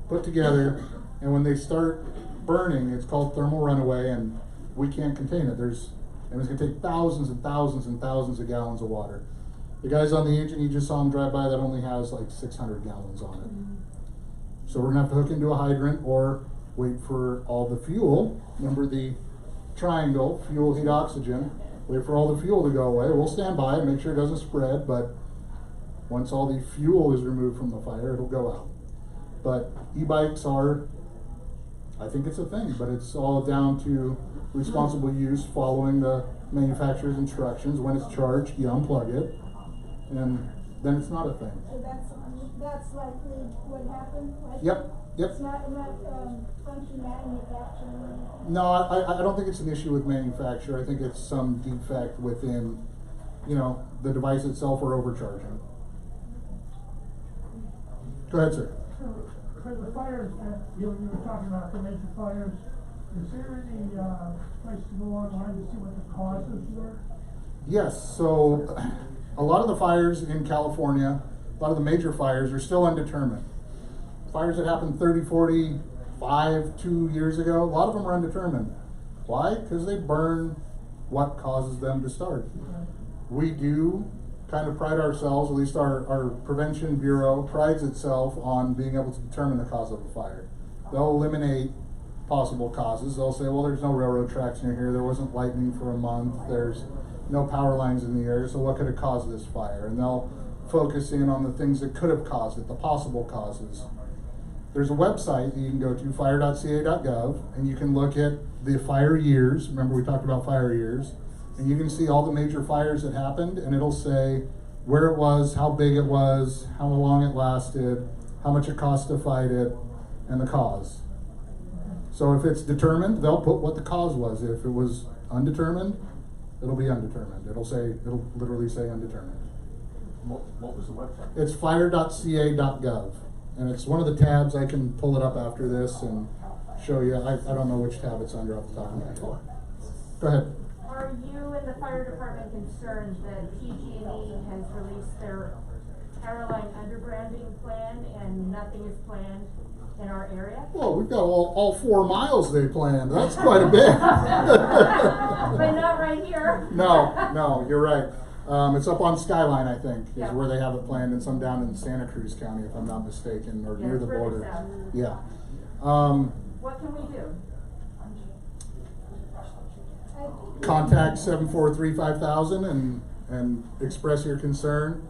put together, and when they start burning, it's called thermal runaway, and we can't contain it. And it's going to take thousands and thousands and thousands of gallons of water. The guys on the engine, you just saw them drive by, that only has like 600 gallons on it. So we're going to have to hook into a hydrant or wait for all the fuel. Remember the triangle, fuel, heat, oxygen. Wait for all the fuel to go away. We'll stand by and make sure it doesn't spread, but once all the fuel is removed from the fire, it'll go out. But e-bikes are, I think it's a thing, but it's all down to responsible use, following the manufacturer's instructions. When it's charged, you unplug it, and then it's not a thing. So that's likely what happened? Like, Yep. It's not funky manufacturing? No, I don't think it's an issue with manufacturer. I think it's some defect within, the device itself or overcharging. Go ahead, sir. For the fires that you were talking about, the major fires, is there any place to go online to see what the causes were? Yes, so a lot of the fires in California, a lot of the major fires are still undetermined. Fires that happened 30, 40, 2 years ago, a lot of them are undetermined. Why? Because they burn what causes them to start. We do kind of pride ourselves, at least our prevention bureau prides itself on being able to determine the cause of a fire. They'll eliminate possible causes. They'll say, well, there's no railroad tracks near here, there wasn't lightning for a month, there's no power lines in the air, so what could have caused this fire? And they'll focus in on the things that could have caused it, the possible causes. There's a website that you can go to, fire.ca.gov, and you can look at the fire years. Remember, we talked about fire years. And you can see all the major fires that happened, and it'll say where it was, how big it was, how long it lasted, how much it cost to fight it, and the cause. So if it's determined, they'll put what the cause was. If it was undetermined, it'll be undetermined. It'll literally say undetermined. What was the website? It's fire.ca.gov. And it's one of the tabs. I can pull it up after this and show you. I don't know which tab it's under off the top of my head. Go ahead. Are you and the fire department concerned that PG&E has released their Caroline undergrounding plan and nothing is planned in our area? Well, we've got all 4 miles they planned. That's quite a bit. But not right here. No, you're right. It's up on Skyline, I think, is where they have it planned, and some down in Santa Cruz County, if I'm not mistaken, or near the border. Yeah. What can we do? Contact 743-5000 and express your concern.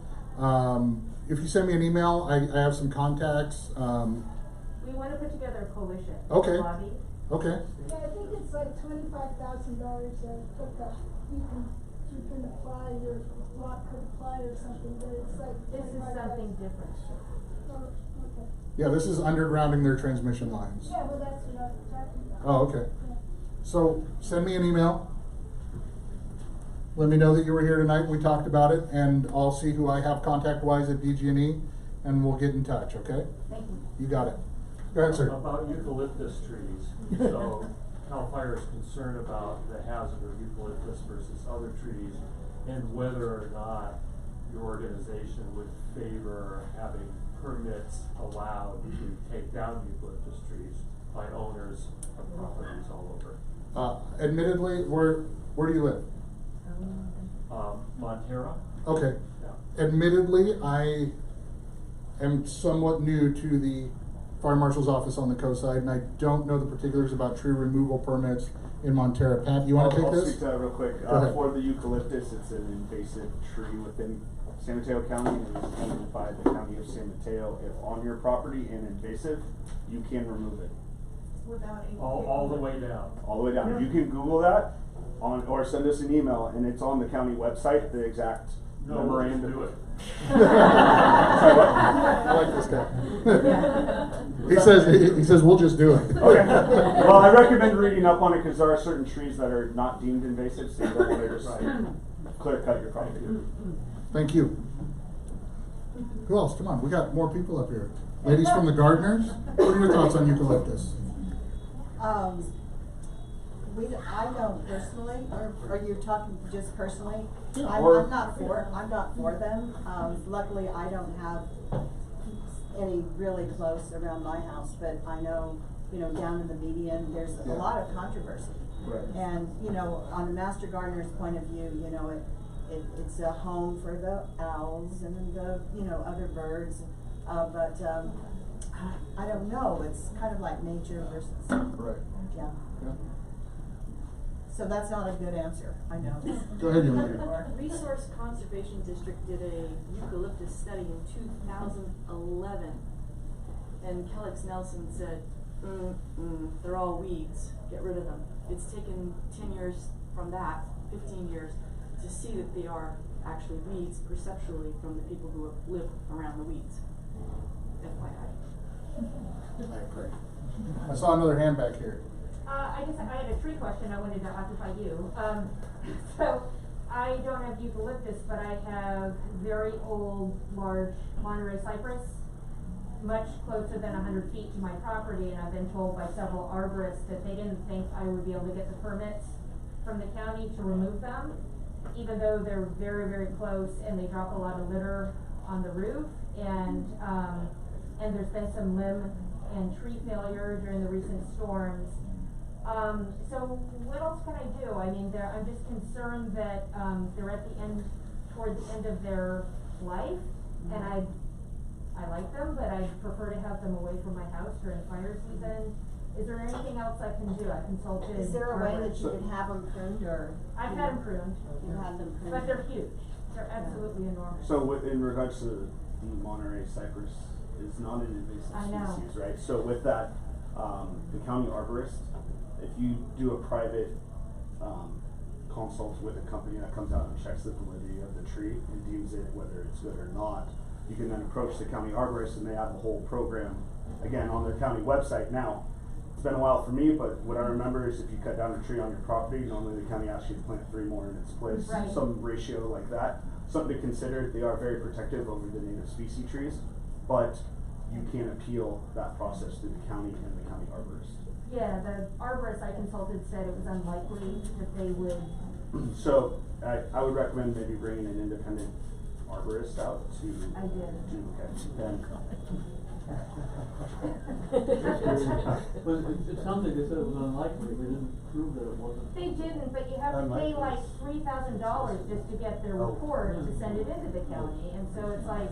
If you send me an email, I have some contacts. We want to put together a coalition. Okay. Lobby. Okay. Yeah, I think it's like $25,000 hookup. You can apply, your lot could apply or something, but it's like. This is something different. Oh, okay. Yeah, this is undergrounding their transmission lines. Yeah, well, that's what I was talking about. Oh, okay. So send me an email. Let me know that you were here tonight. We talked about it, and I'll see who I have contact-wise at DG&E, and we'll get in touch. Okay? Thank you. You got it. Go ahead, sir. About eucalyptus trees. So CAL FIRE is concerned about the hazard of eucalyptus versus other trees, and whether or not your organization would favor having permits allowed to take down eucalyptus trees by owners of properties all over. Admittedly, where do you live? Montera. Okay. Yeah. Admittedly, I am somewhat new to the Fire Marshal's office on the Coastside, and I don't know the particulars about tree removal permits in Montera. Pat, you want to take I'll this? speak to that real quick. For the eucalyptus, it's an invasive tree within San Mateo County, and it's owned by the County of San Mateo. If on your property and invasive, you can remove it. Without all the way down. All the way down. You can Google that or send us an email, and it's on the county website, the exact memorandum. Do it. Sorry, what? I like this guy. He says we'll just do it. Okay. Well, I recommend reading up on it because there are certain trees that are not deemed invasive, so you don't want to just clear cut your property. Thank you. Who else? Come on, we got more people up here. Ladies from the Gardeners, what are your thoughts on eucalyptus? I don't personally, or are you talking just personally? Yeah, I'm not for them. Luckily, I don't have any really close around my house, but I know, down in the median, there's a lot of controversy. Right. And, on the Master Gardener's point of view, it's a home for the owls and the, other birds. But I don't know, it's kind of like nature versus. Right. Yeah. So that's not a good answer, I know. Go ahead, Yolanda. Resource Conservation District did a eucalyptus study in 2011, and Kellex Nelson said, they're all weeds, get rid of them. It's taken 10 years from that, 15 years, to see that they are actually weeds perceptually from the people who live around the weeds. FYI. I agree. I saw another hand back here. I had a tree question I wanted to occupy you. So I don't have eucalyptus, but I have very old, large Monterey cypress, much closer than 100 feet to my property, and I've been told by several arborists that they didn't think I would be able to get the permits from the county to remove them, even though they're very, very close and they drop a lot of litter on the roof, and there's been some limb and tree failure during the recent storms. So what else can I do? I mean, I'm just concerned that they're at the end, toward the end of their life, and I like them, but I prefer to have them away from my house during fire season. Is there anything else I can do? I consulted. Is there a way that you can have them pruned, or? I've had them pruned. You had them pruned. But they're huge. They're absolutely enormous. So in regards to the Monterey cypress, is not an invasive species, right? So with that, the county arborist, if you do a private consult with a company that comes out and checks the validity of the tree and deems it whether it's good or not, you can then approach the county arborist, and they have a whole program, again, on their county website. Now, it's been a while for me, but what I remember is if you cut down a tree on your property, normally the county asks you to plant 3 more in its place, some ratio like that. Something to consider. They are very protective over the native species trees, but you can appeal that process through the county and the county arborist. Yeah, the arborist I consulted said it was unlikely that they would. So I would recommend maybe bringing an independent arborist out to. I did. Okay. Then. But it sounds like they said it was unlikely. They didn't prove that it wasn't. They didn't, but you have to pay like $3,000 just to get their report to send it into the county, and so it's like,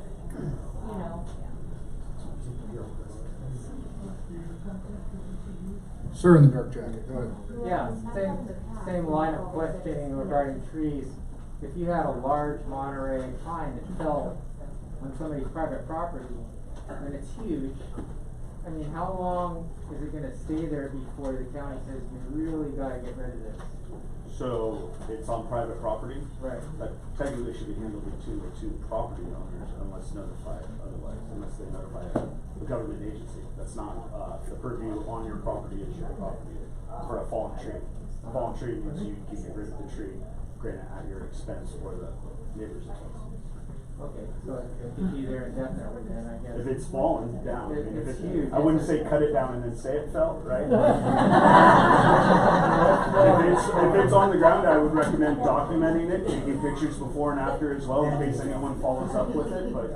Sir in the dark jacket, go ahead. Yeah, same line of questioning regarding trees. If you had a large Monterey pine that fell on somebody's private property, and it's huge, I mean, how long is it going to stay there before the county says we really got to get rid of this? So it's on private property. Right. That technically should be handled to property owners unless notified otherwise, unless they notify the government agency. That's not the purview on your property is your property for a fallen tree. A fallen tree means you can get rid of the tree, granted at your expense or the neighbor's expense. Okay, so it could be there indefinitely then, I guess. If it's fallen down, I mean, it's huge. I wouldn't say cut it down and then say it fell, right? if it's on the ground, I would recommend documenting it, taking pictures before and after as well, in case anyone follows up with it. But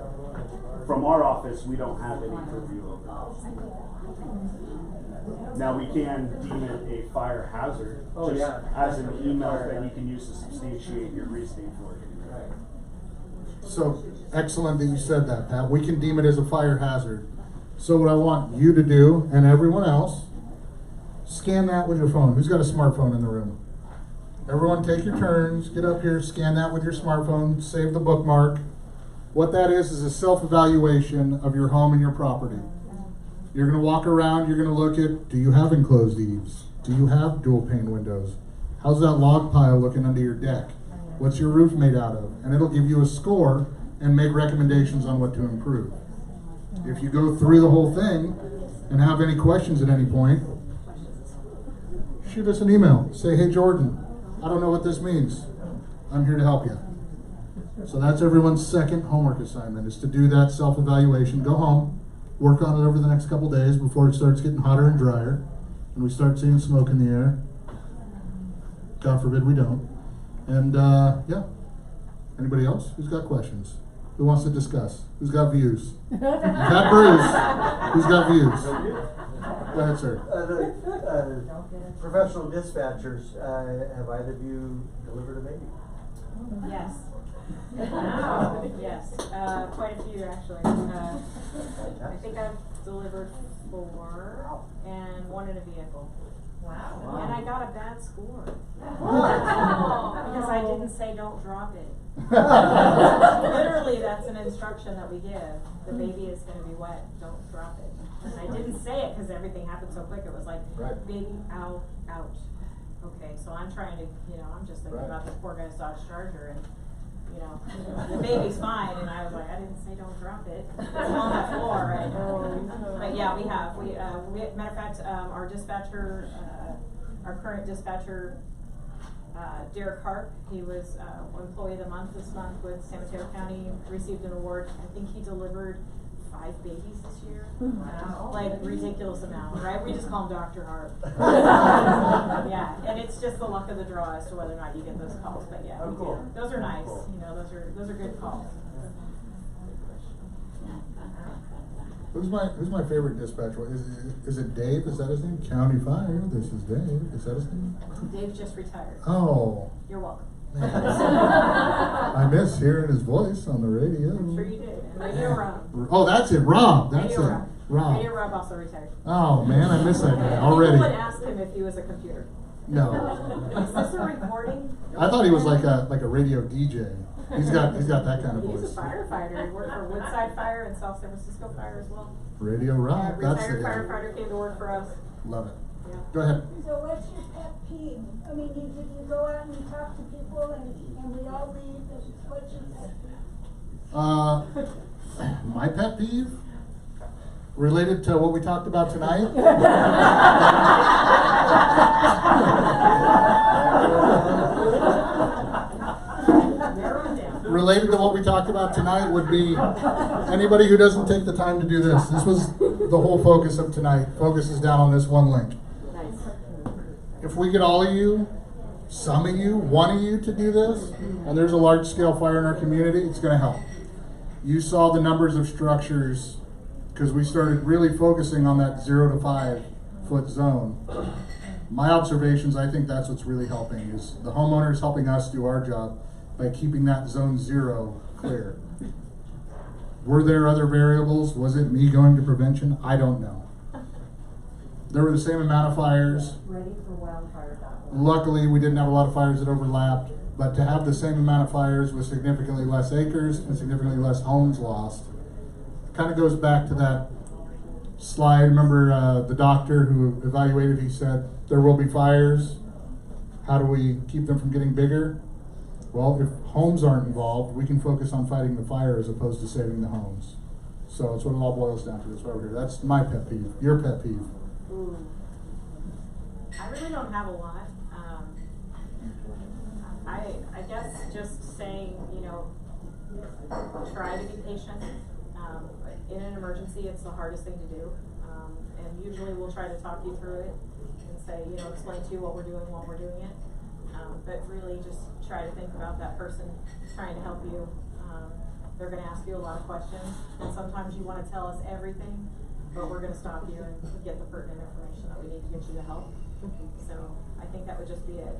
from our office, we don't have any purview over it. Now we can deem it a fire hazard, as an email that you can use to substantiate your reasoning for it. So excellent that you said that, Pat. We can deem it as a fire hazard. So what I want you to do, and everyone else, scan that with your phone. Who's got a smartphone in the room? Everyone take your turns, get up here, scan that with your smartphone, save the bookmark. What that is a self-evaluation of your home and your property. You're going to walk around, you're going to look at, do you have enclosed eaves? Do you have dual pane windows? How's that log pile looking under your deck? What's your roof made out of? And it'll give you a score and make recommendations on what to improve. If you go through the whole thing and have any questions at any point, shoot us an email. Say, hey Jordan, I don't know what this means. I'm here to help you. So that's everyone's second homework assignment, is to do that self-evaluation. Go home, work on it over the next couple days before it starts getting hotter and drier, and we start seeing smoke in the air. God forbid we don't. And yeah. Anybody else? Who's got questions? Who wants to discuss? Who's got views? That Bruce. Who's got views? Go ahead, sir. Professional dispatchers, have either of you delivered a baby? Yes. Wow. Yes, quite a few actually. I think I've delivered 4 and 1 in a vehicle. Wow. And I got a bad score. Because I didn't say don't drop it. Literally, that's an instruction that we give. The baby is going to be wet, don't drop it. And I didn't say it because everything happened so quick. It was like, baby, ow, ouch. Okay, so I'm trying to, I'm just thinking about this poor guy's Dodge Charger, and the baby's fine, and I was like, I didn't say don't drop it. It's on the floor, right? But yeah, we have. Matter of fact, our dispatcher, our current dispatcher, Derek Harp, he was Employee of the Month this month with San Mateo County, received an award. I think he delivered 5 babies this year. Wow. Like ridiculous amount, right? We just call him Dr. Harp. Yeah, and it's just the luck of the draw as to whether or not you get those calls. But yeah, we do. Those are nice. Those are good calls. Who's my favorite dispatcher? Is it Dave? Is that his name? County Fire. This is Dave. Is that his name? Dave just retired. Oh. You're welcome. I miss hearing his voice on the radio. I'm sure you did. And Radio Rob. Oh, that's it, Rob. That's Radio it. Rob. Radio Rob also retired. Oh man, I miss that guy already. People would ask him if he was a computer. No. Is this a recording? I thought he was like a radio DJ. He's got that kind of voice. He's a firefighter. He worked for Woodside Fire and South San Francisco Fire as well. Radio Rob. That's the retired guy. firefighter came to work for us. Love it. Yeah. Go ahead. So what's your pet peeve? I mean, you go out and you talk to people and we all leave, and what's your pet peeve? My pet peeve? Related to what we talked about tonight? Related to what we talked about tonight would be anybody who doesn't take the time to do this. This was the whole focus of tonight. Focus is down on this one link. If we get all of you, some of you, one of you to do this, and there's a large scale fire in our community, it's going to help. You saw the numbers of structures because we started really focusing on that 0 to 5 foot zone. My observations, I think that's what's really helping, is the homeowners helping us do our job by keeping that zone 0 clear. Were there other variables? Was it me going to prevention? I don't know. There were the same amount of fires. Ready for wildfire. Luckily, we didn't have a lot of fires that overlapped, but to have the same amount of fires with significantly less acres and significantly less homes lost, kind of goes back to that slide. Remember the doctor who evaluated, he said, there will be fires. How do we keep them from getting bigger? Well, if homes aren't involved, we can focus on fighting the fire as opposed to saving the homes. So it's what it all boils down to. That's why we're here. That's my pet peeve. Your pet peeve. Ooh. I really don't have a lot. I guess just saying, try to be patient. In an emergency, it's the hardest thing to do. And usually we'll try to talk you through it and say, explain to you what we're doing while we're doing it. But really just try to think about that person trying to help you. They're going to ask you a lot of questions, and sometimes you want to tell us everything, but we're going to stop you and get the pertinent information that we need to get you to help. So I think that would just be it.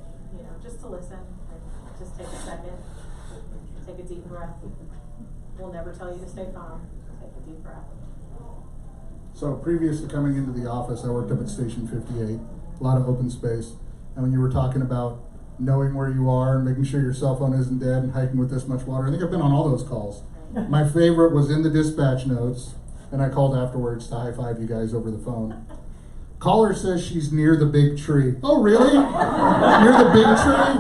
Just to listen, just take a second, take a deep breath. We'll never tell you to stay calm. Take a deep breath. So previous to coming into the office, I worked up at Station 58, a lot of open space. And when you were talking about knowing where you are and making sure your cell phone isn't dead and hiking with this much water, I think I've been on all those calls. My favorite was in the dispatch notes, and I called afterwards to high-five you guys over the phone. Caller says she's near the big tree. Oh, really? Near the big tree?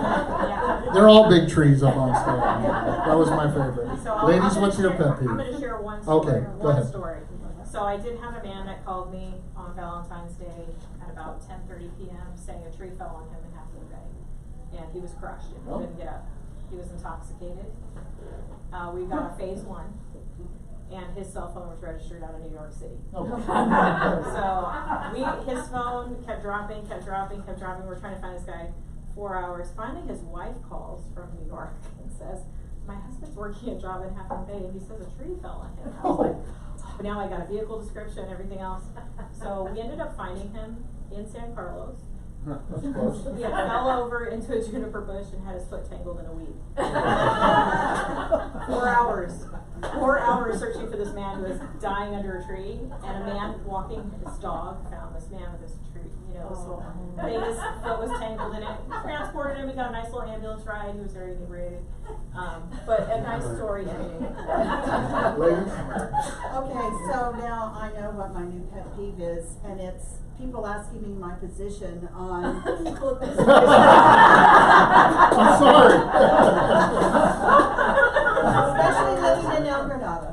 They're all big trees up on stage. That was my favorite. So Ladies, what's your pet peeve? I'm gonna share one story. Okay, go one ahead. story. So I did have a man that called me on Valentine's Day at about 10:30 p.m. saying a tree fell on him in Half Moon Bay. And he was crushed and he Oh. couldn't get up. He was intoxicated. We got a phase 1. And his cell phone was registered out of New York City. Oh. So his phone kept dropping. We're trying to find this guy 4 hours. Finally, his wife calls from New York and says, "My husband's working a job in Half Moon Bay, and he says a tree fell on him." I was like, but now I got a vehicle description and everything else. So we ended up finding him in San Carlos. He had fell over into a juniper bush and had his foot tangled in a weed. 4 hours. 4 hours searching for this man who was dying under a tree, and a man walking his dog found this man with this tree, this little thing. His foot was tangled in it. Transported him. We got a nice little ambulance ride. He was very inebriated. But a nice story ending. Ladies? Okay, so now I know what my new pet peeve is, and it's people asking me my position on eucalyptus. I'm sorry. Especially living in El Granada.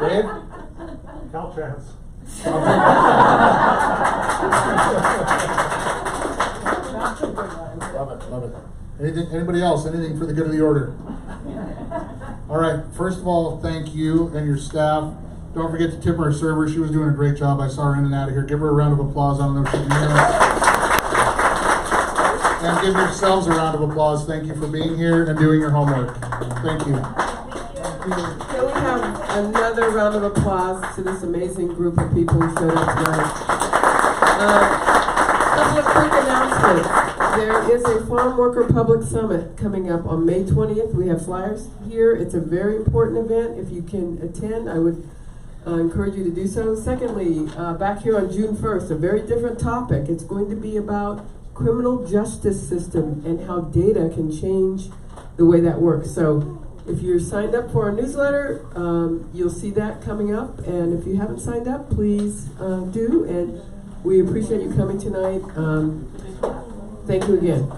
Dave? Caltrans. Love it. Anybody else? Anything for the good of the order? All right. First of all, thank you and your staff. Don't forget to tip our server. She was doing a great job. I saw her in and out of here. Give her a round of applause. I don't know if she can hear us. And give yourselves a round of applause. Thank you for being here and doing your homework. Thank you. Can we have another round of applause to this amazing group of people who showed up tonight? Couple of quick announcements. There is a Farm Worker Public Summit coming up on May 20th. We have flyers here. It's a very important event. If you can attend, I would encourage you to do so. Secondly, back here on June 1st, a very different topic. It's going to be about criminal justice system and how data can change the way that works. So if you're signed up for our newsletter, you'll see that coming up. And if you haven't signed up, please do. And we appreciate you coming tonight. Thank you again.